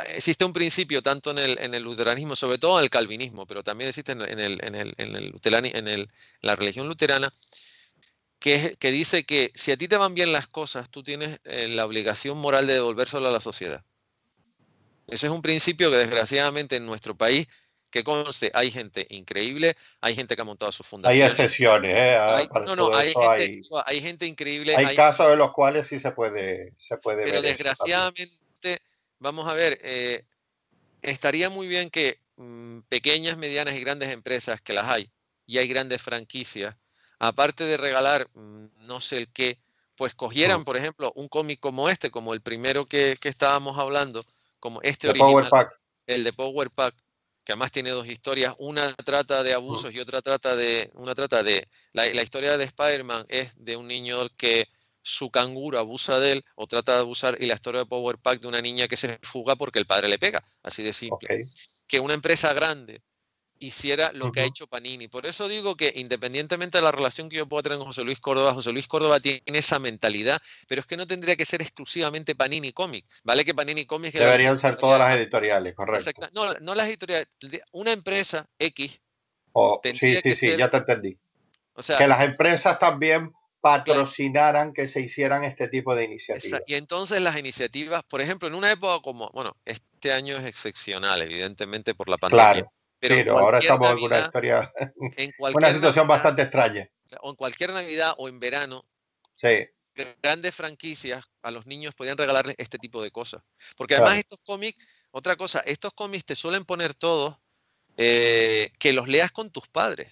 existe un principio tanto en el luteranismo, sobre todo en el calvinismo, pero también existe en la religión luterana, que dice que si a ti te van bien las cosas, tú tienes la obligación moral de devolvérselo a la sociedad. Ese es un principio que desgraciadamente en nuestro país, que conste, hay gente increíble, hay gente que ha montado sus Hay fundaciones, excepciones, ¿eh? Para no, no, todo eso hay gente increíble, hay casos en los cuales sí se puede pero ver eso también. desgraciadamente, vamos a ver, estaría muy bien que pequeñas, medianas y grandes empresas, que las hay, y hay grandes franquicias, aparte de regalar no sé el qué, pues cogieran, por ejemplo, un cómic como este, como el primero que estábamos hablando, como este De Power original, Pack. el de Power Pack, que además tiene dos historias, una trata de abusos y la historia de Spider-Man es de un niño que su canguro abusa de él o trata de abusar, y la historia de Power Pack de una niña que se fuga porque el padre le pega, así de simple. Ok. Que una empresa grande hiciera lo que ha hecho Panini. Por eso digo que independientemente de la relación que yo pueda tener con José Luis Córdoba tiene esa mentalidad, pero es que no tendría que ser exclusivamente Panini Comic, ¿vale? Que Panini Comic es la Deberían licencia ser todas las italiana. editoriales, correcto. Exacto. No, no las editoriales. Una empresa X Sí, tendría sí, que sí, ser, ya te entendí. o sea, Que las empresas también patrocinaran que se hicieran este tipo de iniciativas. y entonces las iniciativas, por ejemplo, en una época como, bueno, este año es excepcional, evidentemente por la pandemia, Claro, pero sí, no, ahora estamos en una historia, En una cualquier situación Navidad, bastante extraña. o en cualquier Navidad o en verano, Sí, grandes franquicias a los niños podían regalarles este tipo de cosas. Porque además claro. estos cómics, otra cosa, estos cómics te suelen poner todos que los leas con tus padres,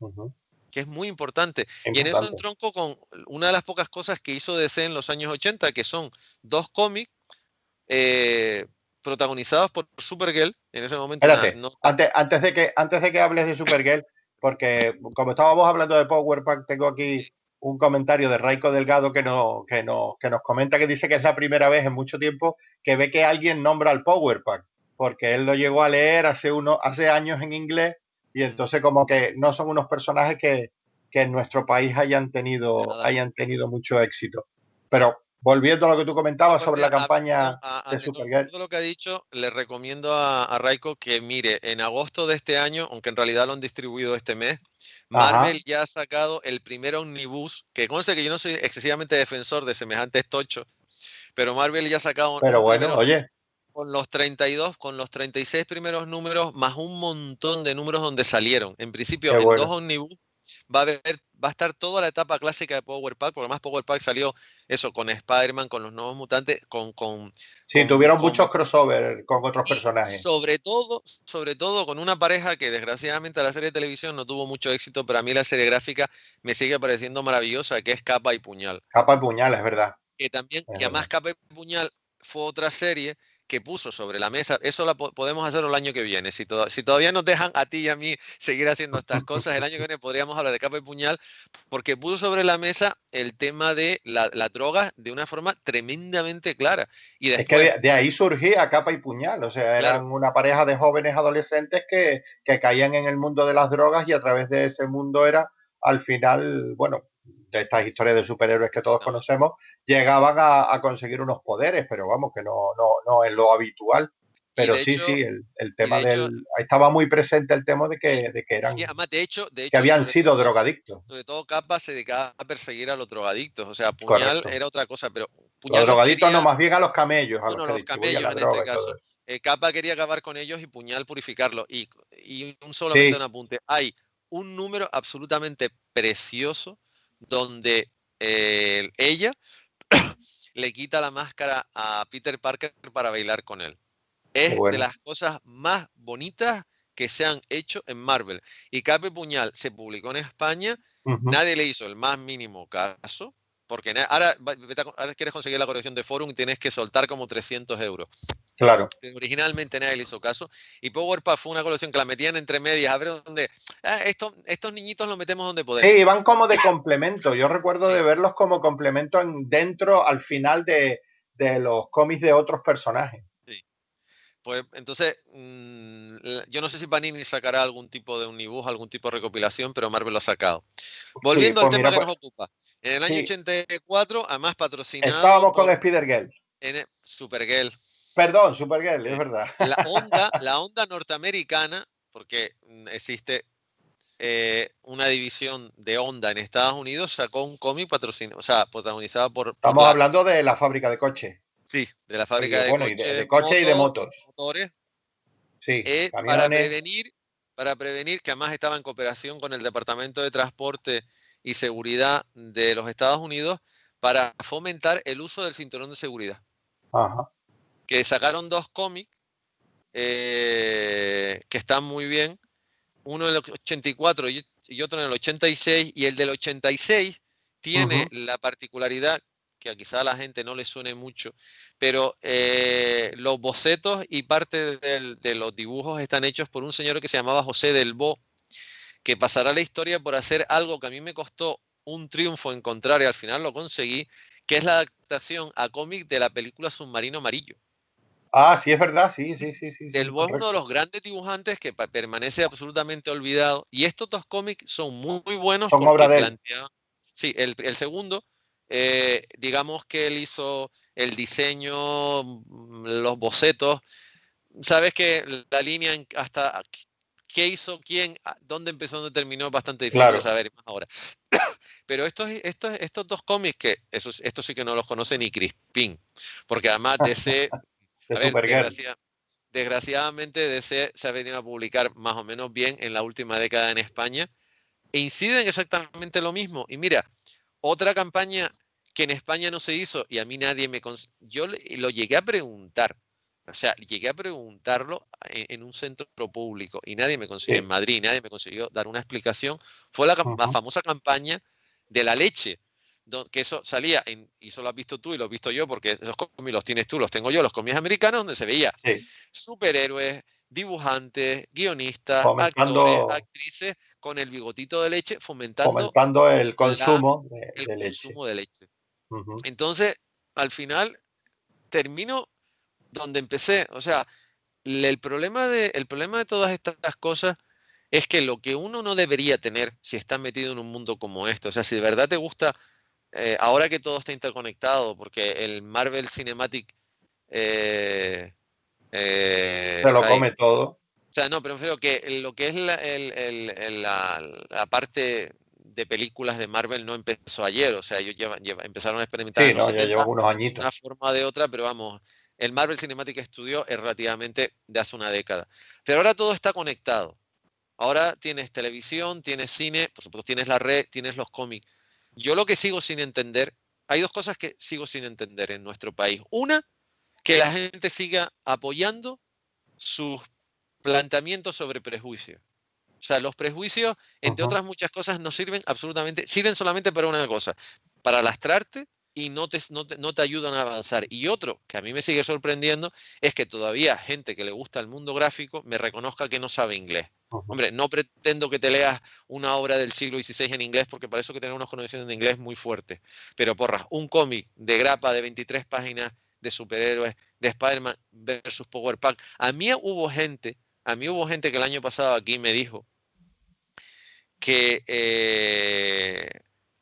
Ujú. que es muy importante. Y en eso Importante. entronco con una de las pocas cosas que hizo DC en los años 80, que son dos cómics eh, protagonizados por Supergirl, en ese momento una Espérate, nota. antes de que hables de Supergirl, porque como estábamos hablando de Power Pack, tengo aquí un comentario de Raiko Delgado que nos comenta que dice que es la primera vez en mucho tiempo que ve que alguien nombra al Power Pack, porque él lo llegó a leer hace años en inglés y entonces como que no son unos personajes que en nuestro país Nada. hayan tenido mucho éxito. Pero volviendo a lo que tú No, comentabas pero sobre mira, la campaña de a tenor Supergirl. de lo que ha dicho, le recomiendo a Raiko que mire, en agosto de este año, aunque en realidad lo han distribuido este mes, Ajá, Marvel ya ha sacado el primer omnibus, que conste que yo no soy excesivamente defensor de semejantes tochos, pero Marvel ya ha sacado pero un primer bueno, omnibus oye, con los 32, con los 36 primeros números, más un montón de números donde salieron. En qué principio, en dos bueno. omnibus va a estar toda la etapa clásica de Power Pack, porque además Power Pack salió eso, con Spider-Man, con los nuevos mutantes, Sí, con, tuvieron con- muchos crossover con otros y personajes. sobre todo con una pareja que desgraciadamente la serie de televisión no tuvo mucho éxito, pero a mí la serie gráfica me sigue pareciendo maravillosa, que es Capa y Puñal. Capa y puñal, es verdad, Que también, es que además verdad. Capa y Puñal fue otra serie que puso sobre la mesa, eso podemos hacerlo el año que viene, si todavía nos dejan a ti y a mí seguir haciendo estas cosas, el año que viene podríamos hablar de Capa y Puñal, porque puso sobre la mesa el tema de la droga de una forma tremendamente clara. Y Es que después, de ahí surgía Capa y puñal, o sea, claro, eran una pareja de jóvenes adolescentes que caían en el mundo de las drogas y a través de ese mundo era, al final, bueno, de estas historias de superhéroes que todos exactamente. conocemos, llegaban a conseguir unos poderes, pero vamos, que no es lo habitual. Y Pero de sí, hecho, sí, el y tema de hecho, del... Estaba muy presente el tema y, de que sí, eran, además, de que hecho, habían sido drogadictos. sobre todo Capa se dedicaba a perseguir a los drogadictos, o sea, Puñal Correcto. era otra cosa, pero Los Puñal los drogaditos no, quería. más bien a los camellos, a los Bueno, que los distribuyen camellos la en este droga y todo caso. eso. Capa quería acabar con ellos y Puñal purificarlo. Y solamente un Sí, apunte. Hay un número absolutamente precioso donde ella le quita la máscara a Peter Parker para bailar con él. qué Es de bueno. las cosas más bonitas que se han hecho en Marvel. Y Capa y Puñal se publicó en España, Ujú, nadie le hizo el más mínimo caso, porque ahora, ahora quieres conseguir la colección de Forum y tienes que soltar como 300 euros. claro. Originalmente nadie le hizo caso. Y Powerpuff fue una colección que la metían entre medias, a ver dónde. Estos niñitos los metemos donde Sí, podemos. van como de complemento. Yo recuerdo de Sí, verlos como complemento dentro, al final de los cómics de otros personajes. sí. Pues entonces, yo no sé si Panini sacará algún tipo de omnibus, algún tipo de recopilación, pero Marvel lo ha sacado. Sí, Volviendo al pues tema mira, que pues nos ocupa. En el año sí, 84, además patrocinado estábamos con por Spider-Girl. Supergirl, Perdón, Supergirl, es eh, verdad. la onda norteamericana, porque existe una división de Honda en Estados Unidos, sacó un cómic patrocinado, o sea, protagonizado por Estamos la, hablando de la fábrica de coches. sí, de la Y fábrica de bueno, y coches, de coches y de motos. motores, Sí, para camiones. prevenir, que además estaba en cooperación con el Departamento de Transporte y Seguridad de los Estados Unidos, para fomentar el uso del cinturón de seguridad. Ajá. Que sacaron dos cómics que están muy bien, uno en el 84 y otro en el 86, y el del 86 tiene Ujú. la particularidad que quizá a la gente no le suene mucho, pero los bocetos y parte de los dibujos están hechos por un señor que se llamaba José del Bo, que pasará a la historia por hacer algo que a mí me costó un triunfo encontrar y al final lo conseguí, que es la adaptación a cómic de la película Submarino Amarillo. Ah, sí, es verdad, sí, sí, sí, sí, Del sí, Bow es uno de correcto. los grandes dibujantes que permanece absolutamente olvidado. Y estos dos cómics son muy, muy buenos Son obra porque de él. plantean. Sí, el segundo, digamos que él hizo el diseño, los bocetos. Sabes que la línea hasta qué hizo quién, dónde empezó, dónde terminó, es bastante difícil de Claro, saber más ahora. Pero estos dos cómics que estos sí que no los conoce ni Crispin, porque además DC, de a ver, Supergirl. desgraciadamente DC se ha venido a publicar más o menos bien en la última década en España e inciden exactamente lo mismo. Y mira, otra campaña que en España no se hizo y a mí nadie yo lo llegué a preguntar. O sea, llegué a preguntarlo en un centro público y nadie me consiguió, en Sí. Madrid, nadie me consiguió dar una explicación. Fue la Ujú. famosa campaña de la leche, que eso salía, y eso lo has visto tú y lo he visto yo, porque esos cómics los tienes tú, los tengo yo, los cómics americanos, donde se veía Sí. superhéroes, dibujantes, guionistas, actores, Fomentando, actrices, con el bigotito de leche, fomentando fomentando el la, consumo el de leche. consumo de leche. Ujú. Entonces, al final, termino donde empecé. O sea, el problema de todas estas cosas es que lo que uno no debería tener si está metido en un mundo como este, o sea, si de verdad te gusta, ahora que todo está interconectado, porque el Marvel Cinematic, eh, Se lo ay, come todo. o sea, no, pero prefiero que lo que es la parte de películas de Marvel no empezó ayer, o sea, ellos empezaron a experimentar Sí, en los no, ya 70 llevan unos de añitos. una forma o de otra, pero vamos, el Marvel Cinematic Studio es relativamente de hace una década. Pero ahora todo está conectado. Ahora tienes televisión, tienes cine, por supuesto tienes la red, tienes los cómics. Yo lo que sigo sin entender, hay dos cosas que sigo sin entender en nuestro país. Una, que la gente siga apoyando sus planteamientos sobre prejuicios. O sea, los prejuicios, entre Ujú. otras muchas cosas, no sirven absolutamente, sirven solamente para una cosa, para lastrarte y no te ayudan a avanzar. Y otro que a mí me sigue sorprendiendo es que todavía gente que le gusta el mundo gráfico me reconozca que no sabe inglés. Ujú. Hombre, no pretendo que te leas una obra del siglo XVI en inglés, porque para eso hay que tener unas conocimientos de inglés muy fuertes. Pero porra, un cómic de grapa de 23 páginas de superhéroes, de Spider-Man versus Power Pack. A mí hubo gente que el año pasado aquí me dijo que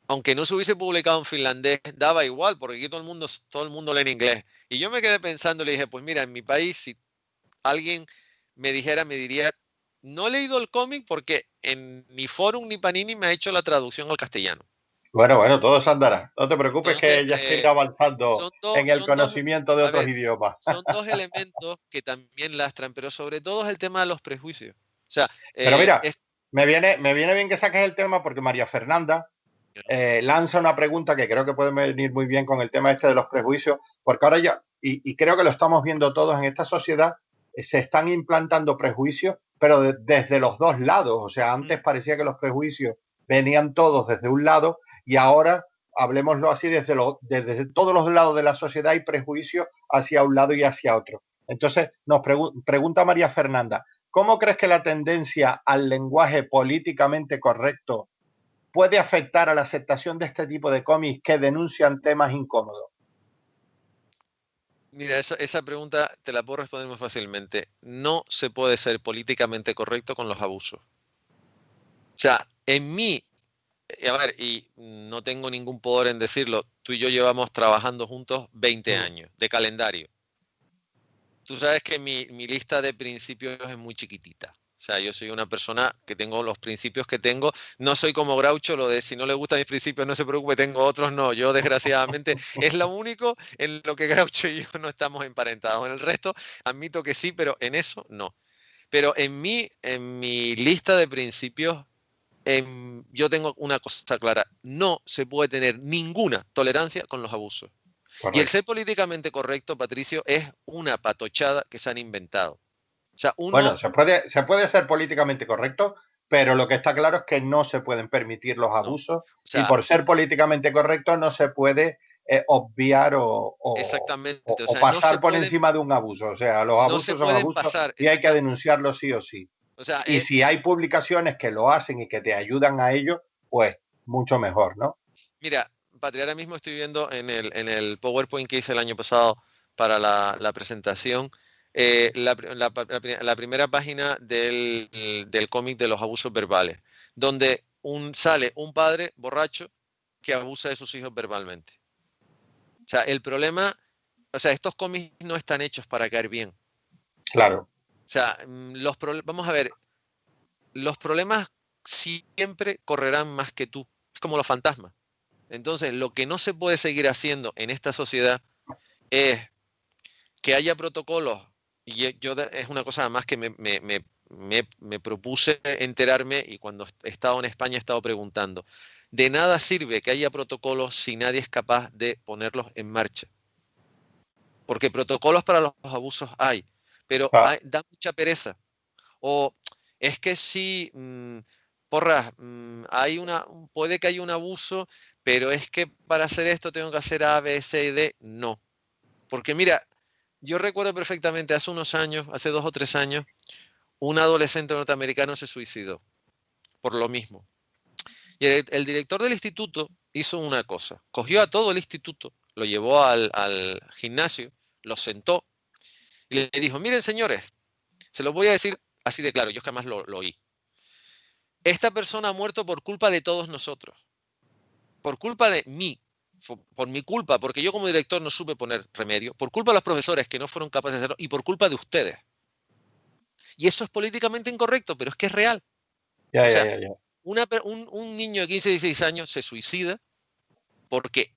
aunque no se hubiese publicado en finlandés, daba igual, porque aquí todo el mundo lee en inglés. Y yo me quedé pensando y le dije, pues mira, en mi país, si alguien me diría, no he leído el cómic porque en ni Forum ni Panini me ha hecho la traducción al castellano. Bueno, bueno, todo se andará. No te preocupes Entonces, que ya se irá avanzando son dos, en el son dos, conocimiento de a otros ver, idiomas. son dos elementos que también lastran, pero sobre todo es el tema de los prejuicios. O sea, Pero mira, es. me viene bien que saques el tema porque María Fernanda lanza una pregunta que creo que puede venir muy bien con el tema este de los prejuicios, porque ahora ya, y creo que lo estamos viendo todos en esta sociedad, se están implantando prejuicios, pero desde los dos lados. O sea, antes parecía que los prejuicios venían todos desde un lado y ahora, hablemoslo así, desde todos los lados de la sociedad hay prejuicios hacia un lado y hacia otro. Entonces, nos pregunta María Fernanda, ¿cómo crees que la tendencia al lenguaje políticamente correcto puede afectar a la aceptación de este tipo de cómics que denuncian temas incómodos? Mira, esa pregunta te la puedo responder muy fácilmente. No se puede ser políticamente correcto con los abusos. O sea, en mí, a ver, y no tengo ningún poder en decirlo, tú y yo llevamos trabajando juntos 20 Mm. años de calendario. Tú sabes que mi lista de principios es muy chiquitita. O sea, yo soy una persona que tengo los principios que tengo. No soy como Groucho, lo de si no le gustan mis principios, no se preocupe, tengo otros, no. Yo, desgraciadamente, es lo único en lo que Groucho y yo no estamos emparentados. En el resto, admito que sí, pero en eso no. Pero en mi lista de principios, yo tengo una cosa clara. No se puede tener ninguna tolerancia con los abusos. Y el Correcto. ser políticamente correcto, Patricio, es una patochada que se han inventado. O sea, uno, Bueno, se puede ser políticamente correcto, pero lo que está claro es que no se pueden permitir los no. O abusos y sea, por ser políticamente correcto no se puede obviar exactamente. O o sea, no se pasar por pueden, encima de un abuso. O sea, los no se abusos son pueden abusos pasar, y hay que exactamente. denunciarlos sí o sí. O sea, Y si hay publicaciones que lo hacen y que te ayudan a ello, pues mucho mejor, ¿no? mira, Patria, ahora mismo estoy viendo en el PowerPoint que hice el año pasado para la presentación la primera página del cómic de los abusos verbales, donde sale un padre borracho que abusa de sus hijos verbalmente. O sea, el problema, o sea, estos cómics no están hechos para caer bien. Claro. O sea, vamos a ver, los problemas siempre correrán más que tú. Es como los fantasmas. Entonces, lo que no se puede seguir haciendo en esta sociedad es que haya protocolos. Y es una cosa además que me propuse enterarme, y cuando he estado en España he estado preguntando. De nada sirve que haya protocolos si nadie es capaz de ponerlos en marcha. Porque protocolos para los abusos hay, pero da mucha pereza. O es que sí, porras, puede que haya un abuso, pero es que para hacer esto tengo que hacer A, B, C y D. No. Porque mira, yo recuerdo perfectamente hace unos años, hace 2 o 3 años, un adolescente norteamericano se suicidó por lo mismo. Y el director del instituto hizo una cosa. Cogió a todo el instituto, lo llevó al gimnasio, lo sentó y le dijo, miren señores, se los voy a decir así de claro, yo jamás lo oí. Esta persona ha muerto por culpa de todos nosotros, por culpa de mí, por mi culpa, porque yo como director no supe poner remedio, por culpa de los profesores que no fueron capaces de hacerlo y por culpa de ustedes. Y eso es políticamente incorrecto, pero es que es real. O sea, un niño de 15, 16 años se suicida porque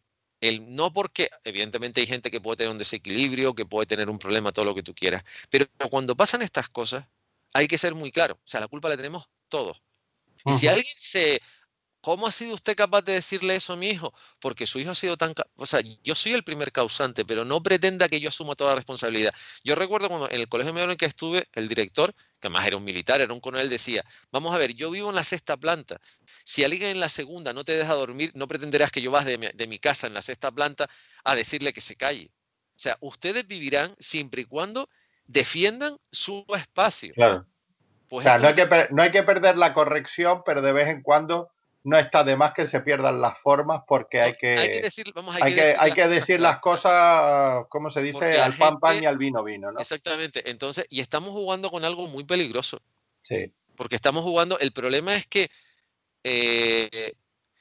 no porque, evidentemente hay gente que puede tener un desequilibrio, que puede tener un problema, todo lo que tú quieras, pero cuando pasan estas cosas hay que ser muy claro, o sea, la culpa la tenemos todos. Y si alguien ¿cómo ha sido usted capaz de decirle eso a mi hijo? Porque su hijo ha sido tan... O sea, yo soy el primer causante, pero no pretenda que yo asuma toda la responsabilidad. Yo recuerdo cuando en el colegio medio en el que estuve, el director, que además era un militar, era un coronel, decía, vamos a ver, yo vivo en la 6ª planta. Si alguien en la 2ª no te deja dormir, no pretenderás que yo vas de mi casa en la 6ª planta a decirle que se calle. O sea, ustedes vivirán siempre y cuando defiendan su espacio. Claro. Pues O sea, esto es no hay que perder la corrección, pero de vez en cuando no está de más que se pierdan las formas, porque hay que decir, hay las que cosas decir claras. las cosas, ¿cómo se Porque dice? la Al pan pan y gente, al vino vino, ¿no? exactamente, entonces, y estamos jugando con algo muy peligroso, Sí. porque estamos jugando, el problema es que, eh,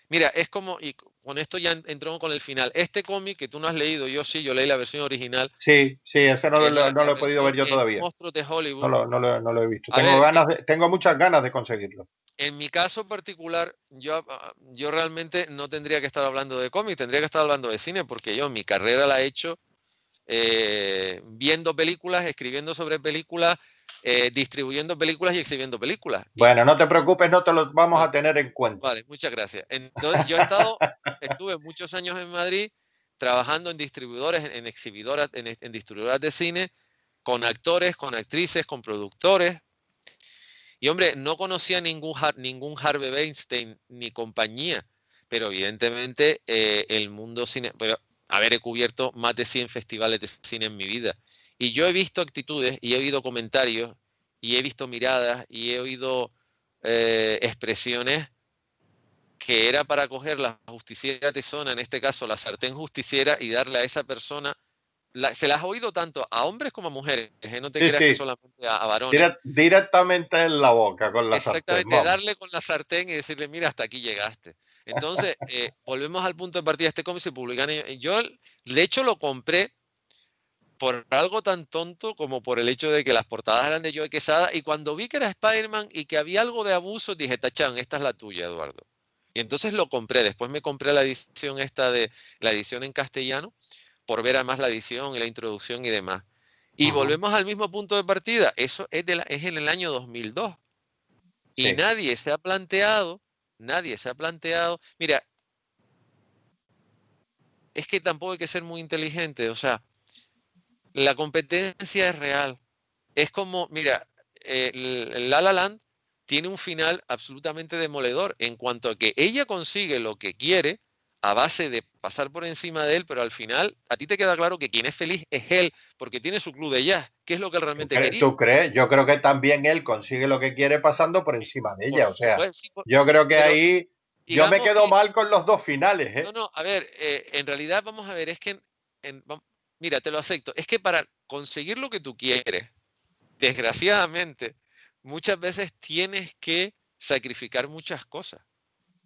mira, es como, y con esto ya entramos con el final, este cómic que tú no has leído, yo sí, yo leí la versión original, Sí, sí, ese que es no la lo he podido versión ver yo en todavía. Monstruos de Hollywood. No lo he visto. A ver, Tengo muchas ganas de conseguirlo. en mi caso particular, yo realmente no tendría que estar hablando de cómic, tendría que estar hablando de cine, porque yo mi carrera la he hecho viendo películas, escribiendo sobre películas, distribuyendo películas y exhibiendo películas. Bueno, no te preocupes, no te lo vamos Bueno, a tener en cuenta. vale, muchas gracias. Entonces, estuve muchos años en Madrid trabajando en distribuidores, en exhibidoras, en distribuidoras de cine, con actores, con actrices, con productores. Y hombre, no conocía ningún Harvey Weinstein ni compañía, pero evidentemente el mundo cine, pero he cubierto más de 100 festivales de cine en mi vida. Y yo he visto actitudes y he oído comentarios y he visto miradas y he oído expresiones que era para coger la justiciera tesona, en este caso la sartén justiciera, y darle a esa persona, se las ha oído tanto a hombres como a mujeres, no te Sí, creas que sí, solamente a varones. directamente en la boca con la sartén, Exactamente, vamos. darle con la sartén y decirle, mira, hasta aquí llegaste. Entonces, volvemos al punto de partida. Este cómic se publica yo, de hecho, lo compré por algo tan tonto como por el hecho de que las portadas eran de Joe Quesada, y cuando vi que era Spider-Man y que había algo de abuso, dije, tachán, esta es la tuya, Eduardo. Y entonces lo compré. Después me compré la edición la edición en castellano, por ver además la edición y la introducción y demás. Y volvemos al mismo punto de partida. Eso es en el año 2002. Y Sí. nadie se ha planteado, mira, es que tampoco hay que ser muy inteligente, o sea, la competencia es real. Es como, mira, La La Land tiene un final absolutamente demoledor en cuanto a que ella consigue lo que quiere a base de pasar por encima de él, pero al final a ti te queda claro que quien es feliz es él, porque tiene su club de jazz, que es lo que él realmente quería. ¿Tú crees? Yo creo que también él consigue lo que quiere pasando por encima de Por ella. O sea, supuesto, sí, yo creo que pero ahí yo me digamos quedo que mal con los dos finales, no, ¿eh? no, a ver, en realidad vamos a ver, es que mira, te lo acepto. Es que para conseguir lo que tú quieres, desgraciadamente, muchas veces tienes que sacrificar muchas cosas.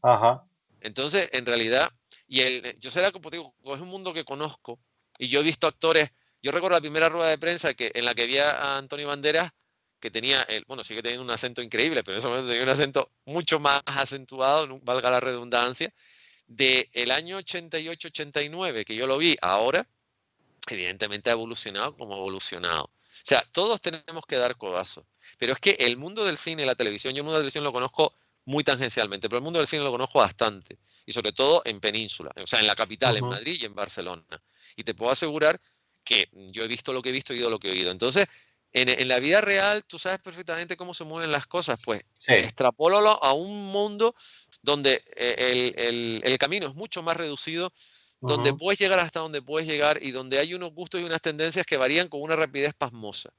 Ajá. Entonces, en realidad, yo será como te digo, es un mundo que conozco y yo he visto actores. Yo recuerdo la primera rueda de prensa en la que vi a Antonio Banderas, que tenía, bueno, sigue teniendo un acento increíble, pero en ese momento tenía un acento mucho más acentuado, valga la redundancia, del año 88-89, que yo lo vi ahora, evidentemente ha evolucionado como ha evolucionado. O sea, todos tenemos que dar codazos. Pero es que el mundo del cine y la televisión, yo el mundo de la televisión lo conozco muy tangencialmente, pero el mundo del cine lo conozco bastante. Y sobre todo en península, o sea, en la capital, en Ujú. Madrid y en Barcelona. Y te puedo asegurar que yo he visto lo que he visto y oído lo que he oído. Entonces, en la vida real, tú sabes perfectamente cómo se mueven las cosas. Pues Sí. extrapólalo a un mundo donde el camino es mucho más reducido, donde Ujú. puedes llegar hasta donde puedes llegar y donde hay unos gustos y unas tendencias que varían con una rapidez pasmosa.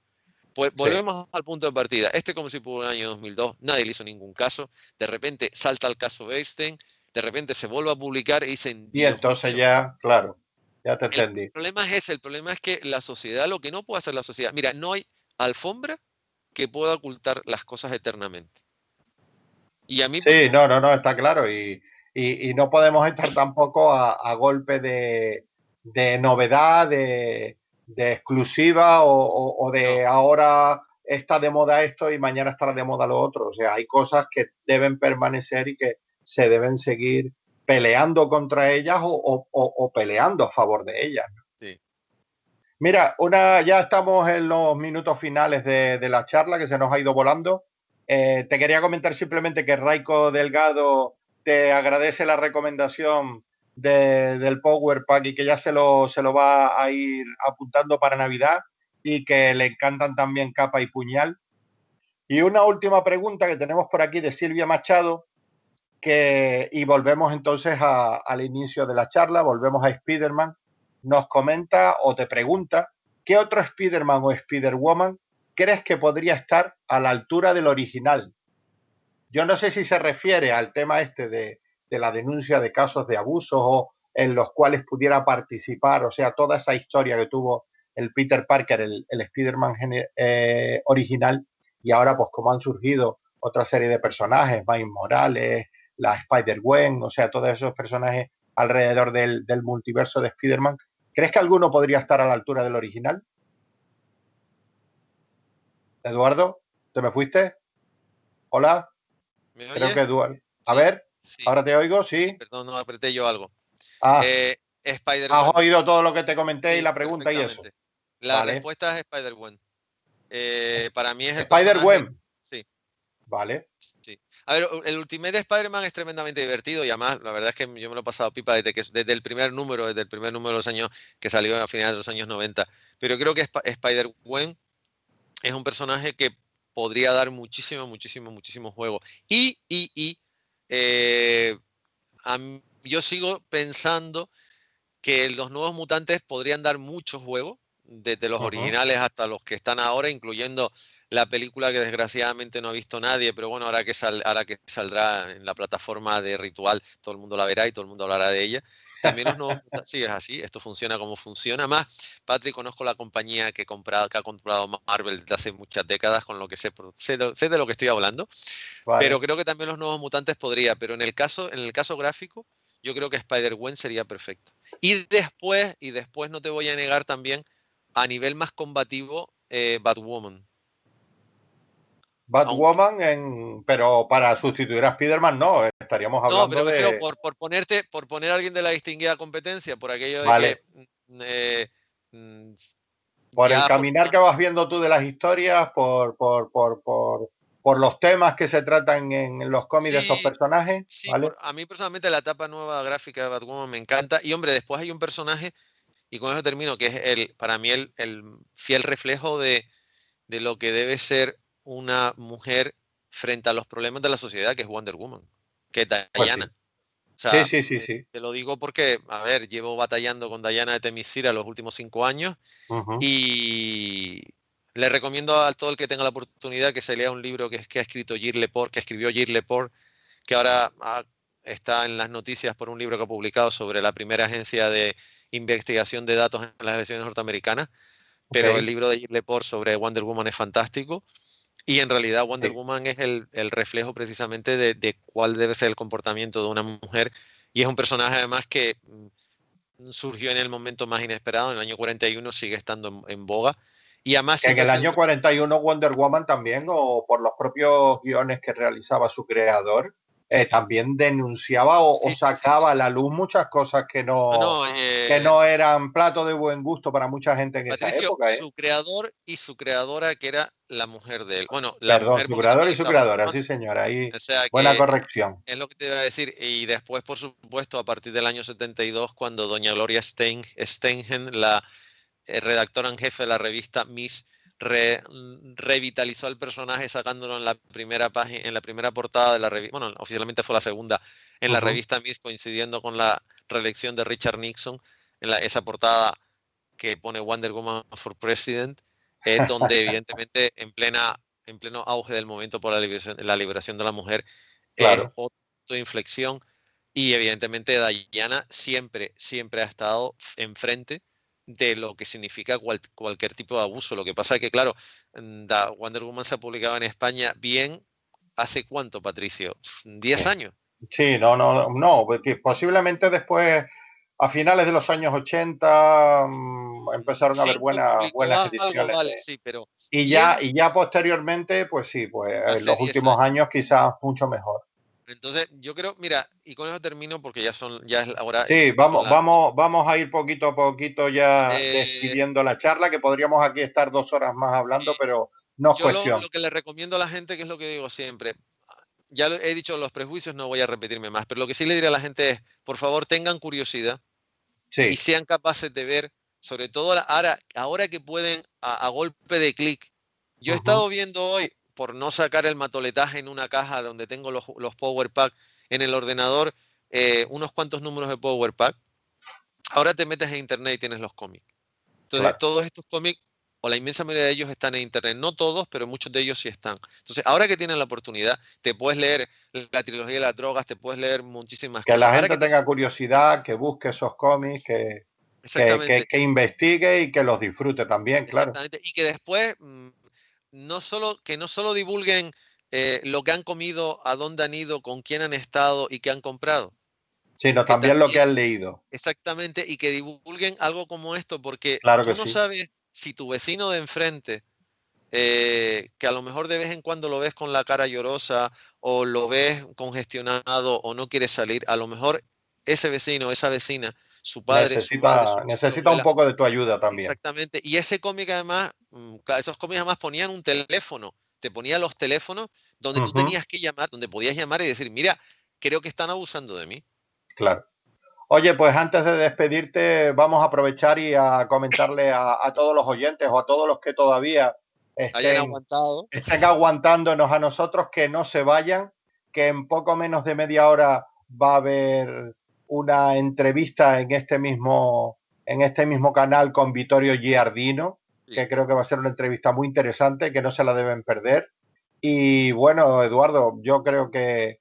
Pues Sí. volvemos al punto de partida. Como si por el año 2002, nadie le hizo ningún caso. De repente salta el caso Epstein, de repente se vuelve a publicar y dicen, Y Dios entonces mío. ya, claro, ya te El entendí. problema es ese, el problema es que la sociedad, lo que no puede hacer la sociedad, mira, no hay alfombra que pueda ocultar las cosas eternamente. Y a mí, Sí, no, no, no, está claro. Y no podemos estar tampoco a golpe de novedad, de exclusiva o no, de ahora está de moda esto y mañana estará de moda lo otro. O sea, hay cosas que deben permanecer y que se deben seguir peleando contra ellas o peleando a favor de ellas. sí. Mira, ya estamos en los minutos finales de la charla que se nos ha ido volando. Te quería comentar simplemente que Raiko Delgado te agradece la recomendación del Power Pack y que ya se lo va a ir apuntando para Navidad y que le encantan también Capa y Puñal. Y una última pregunta que tenemos por aquí de Silvia Machado, y volvemos entonces al inicio de la charla, volvemos a Spider-Man, nos comenta o te pregunta, ¿qué otro Spider-Man o Spider-Woman crees que podría estar a la altura del original? Yo no sé si se refiere al tema este de la denuncia de casos de abusos o en los cuales pudiera participar, o sea, toda esa historia que tuvo el Peter Parker, el Spider-Man original, y ahora pues como han surgido otra serie de personajes, Miles Morales, la Spider-Gwen, o sea, todos esos personajes alrededor del multiverso de Spider-Man, ¿crees que alguno podría estar a la altura del original? Eduardo, ¿te me fuiste? Hola, ¿Me creo oyes? que Eduardo. A Sí, ver, sí, ahora te oigo, sí, sí. perdón, no apreté yo algo. Ah, Eh, has Spider-Man, oído todo lo que te comenté y sí, la pregunta y eso. perfectamente. La Vale. respuesta es Spider-Man. Para mí es el personaje, Spider-Gwen. sí, Vale. sí. A ver, el Ultimate de Spider-Man es tremendamente divertido y además, la verdad es que yo me lo he pasado pipa desde el primer número, de los años que salió a finales de los años 90. Pero creo que Spider-Gwen es un personaje que podría dar muchísimo, muchísimo, muchísimo juego. Eh, yo sigo pensando que los nuevos mutantes podrían dar mucho juego, desde los Ujú. originales hasta los que están ahora, incluyendo la película que desgraciadamente no ha visto nadie, pero bueno, ahora que saldrá en la plataforma de Ritual, todo el mundo la verá y todo el mundo hablará de ella. También los nuevos mutantes, sí, es así, esto funciona como funciona. Más, Patrick, conozco la compañía que ha comprado Marvel desde hace muchas décadas, con lo que sé de lo que estoy hablando. Pero Vale. creo que también los nuevos mutantes podría, pero en el caso gráfico, yo creo que Spider-Gwen sería perfecto. Y después no te voy a negar también, a nivel más combativo, Batwoman. Aunque, Pero para sustituir a Spider-Man no, estaríamos no, pero hablando me refiero de, por poner a alguien de la distinguida competencia, por aquello de que vale, eh, mm, por el ya caminar forma. que vas viendo tú de las historias, por los temas que se tratan en los cómics de esos Sí, personajes, sí, ¿vale? a mí personalmente la etapa nueva gráfica de Batwoman me encanta. Y hombre, después hay un personaje, y con eso termino, que es para mí el fiel reflejo de lo que debe ser una mujer frente a los problemas de la sociedad, que es Wonder Woman, que es Pues Diana. sí. O Sí, sea, sí, sí, sí. te lo digo porque, a ver, llevo batallando con Diana de Temiscira los últimos 5 años Ujú. y le recomiendo a todo el que tenga la oportunidad que se lea un libro que ha escrito Gilles Lepore, que escribió Gilles Lepore, que ahora está en las noticias por un libro que ha publicado sobre la primera agencia de investigación de datos en las elecciones norteamericanas, pero el Ok, libro de Jill Lepore sobre Wonder Woman es fantástico. Y en realidad Wonder sí. Woman es el reflejo precisamente de cuál debe ser el comportamiento de una mujer. Y es un personaje además que surgió en el momento más inesperado, en el año 41, sigue estando en boga. Y además Que en siempre ha el sido un año 41 Wonder Woman también, o por los propios guiones que realizaba su creador, también denunciaba o sí, sí, sí, sí, sacaba a sí, la sí. luz muchas cosas No, no, que no eran plato de buen gusto para mucha gente en esa Patricio, época, ¿eh? su creador y su creadora, que era la mujer de él. Bueno, la Perdón, mujer su porque creador también y su estaba creadora, actuando. sí señora, ahí O sea buena que corrección. es lo que te iba a decir. Y después, por supuesto, a partir del año 72, cuando doña Gloria Steinem, la redactora en jefe de la revista Miss, revitalizó al personaje sacándolo en la primera página, en la primera portada de la revista, bueno, oficialmente fue la segunda, en la Ujú. revista Miss, coincidiendo con la reelección de Richard Nixon, esa portada que pone Wonder Woman for President, es donde evidentemente en pleno auge del movimiento por la liberación de la mujer, es Claro. otra inflexión. Y evidentemente Diana siempre, siempre ha estado enfrente de lo que significa cualquier tipo de abuso. Lo que pasa es que, claro, Wonder Woman se ha publicado en España bien, ¿hace cuánto, Patricio? ¿10 años? Sí, no, porque posiblemente después, a finales de los años 80, empezaron a haber Sí, se publicó buenas algo, ediciones vale, sí, pero y bien ya posteriormente, pues sí, pues en hace los 10 últimos años. años quizás mucho mejor. Entonces, yo creo, mira, y con eso termino porque ya es ahora, Sí, son las... vamos a ir poquito a poquito ya Eh, despidiendo la charla, que podríamos aquí estar 2 horas más hablando, eh, pero no es yo cuestión. lo que le recomiendo a la gente, que es lo que digo siempre, ya lo he dicho, los prejuicios, no voy a repetirme más, pero lo que sí le diré a la gente es, por favor, tengan curiosidad y Sí. sean capaces de ver, sobre todo ahora que pueden a golpe de clic. Yo he Ujú. estado viendo hoy, por no sacar el matoletaje en una caja donde tengo los Power Pack en el ordenador, unos cuantos números de Power Pack. Ahora te metes en internet y tienes los cómics. Entonces, Claro. todos estos cómics, o la inmensa mayoría de ellos están en internet. No todos, pero muchos de ellos sí están. Entonces, ahora que tienes la oportunidad, te puedes leer la trilogía de las drogas, te puedes leer muchísimas Que cosas. la Ahora gente que tienes, tenga curiosidad, que busque esos cómics, exactamente, que investigue y que los disfrute también, claro. exactamente. Y que después, no solo divulguen lo que han comido, a dónde han ido, con quién han estado y qué han comprado, Sino que también lo que también, han leído. exactamente, y que divulguen algo como esto, porque Claro que tú no sí. sabes si tu vecino de enfrente, que a lo mejor de vez en cuando lo ves con la cara llorosa o lo ves congestionado o no quiere salir, a lo mejor ese vecino, esa vecina, su padre, su madre, su tío, su Necesita un abuela, poco de tu ayuda también. exactamente. Y ese cómic además, claro, esos cómics además ponían un teléfono, te ponían los teléfonos donde tú Ujú. tenías que llamar, donde podías llamar y decir, mira, creo que están abusando de mí. Claro. Oye, pues antes de despedirte, vamos a aprovechar y a comentarle a todos los oyentes o a todos los que todavía Hayan estén, aguantado. estén aguantándonos a nosotros, que no se vayan, que en poco menos de media hora va a haber una entrevista en este mismo canal con Vittorio Giardino, Sí. que creo que va a ser una entrevista muy interesante, que no se la deben perder. Y bueno, Eduardo, yo creo que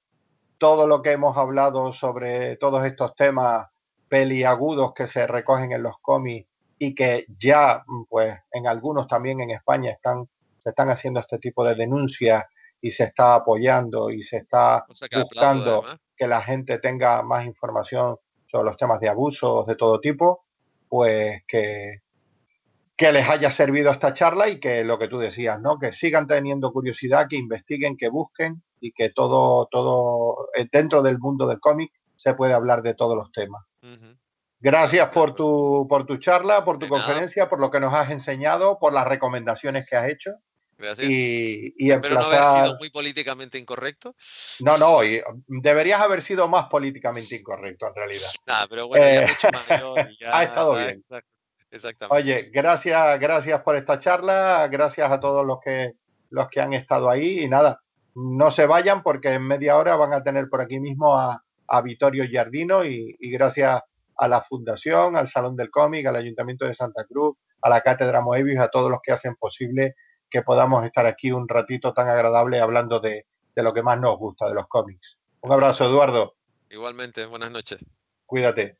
todo lo que hemos hablado sobre todos estos temas peliagudos que se recogen en los cómics y que ya, pues, en algunos también en España se están haciendo este tipo de denuncias y se está apoyando y se está Cosa que aplaudo buscando además. que la gente tenga más información sobre los temas de abusos de todo tipo, pues que les haya servido esta charla y que lo que tú decías, ¿no? Que sigan teniendo curiosidad, que investiguen, que busquen y que todo dentro del mundo del cómic se puede hablar de todos los temas. Ujú. Gracias De acuerdo. por tu charla, por tu De nada, conferencia, por lo que nos has enseñado, por las recomendaciones que has hecho gracias. y Espero no haber sido emplazar. muy políticamente incorrecto. No, y deberías haber sido más políticamente incorrecto en realidad. Nada, pero bueno, ya Eh, me he hecho mayor y ha ya, estado bien. exactamente. Oye, gracias por esta charla, gracias a todos los que han estado ahí y nada, no se vayan porque en media hora van a tener por aquí mismo a Vittorio Giardino y gracias a la Fundación, al Salón del Cómic, al Ayuntamiento de Santa Cruz, a la Cátedra Moebius, a todos los que hacen posible que podamos estar aquí un ratito tan agradable hablando de lo que más nos gusta, de los cómics. Un abrazo, Exactamente. Eduardo. Igualmente, buenas noches. Cuídate.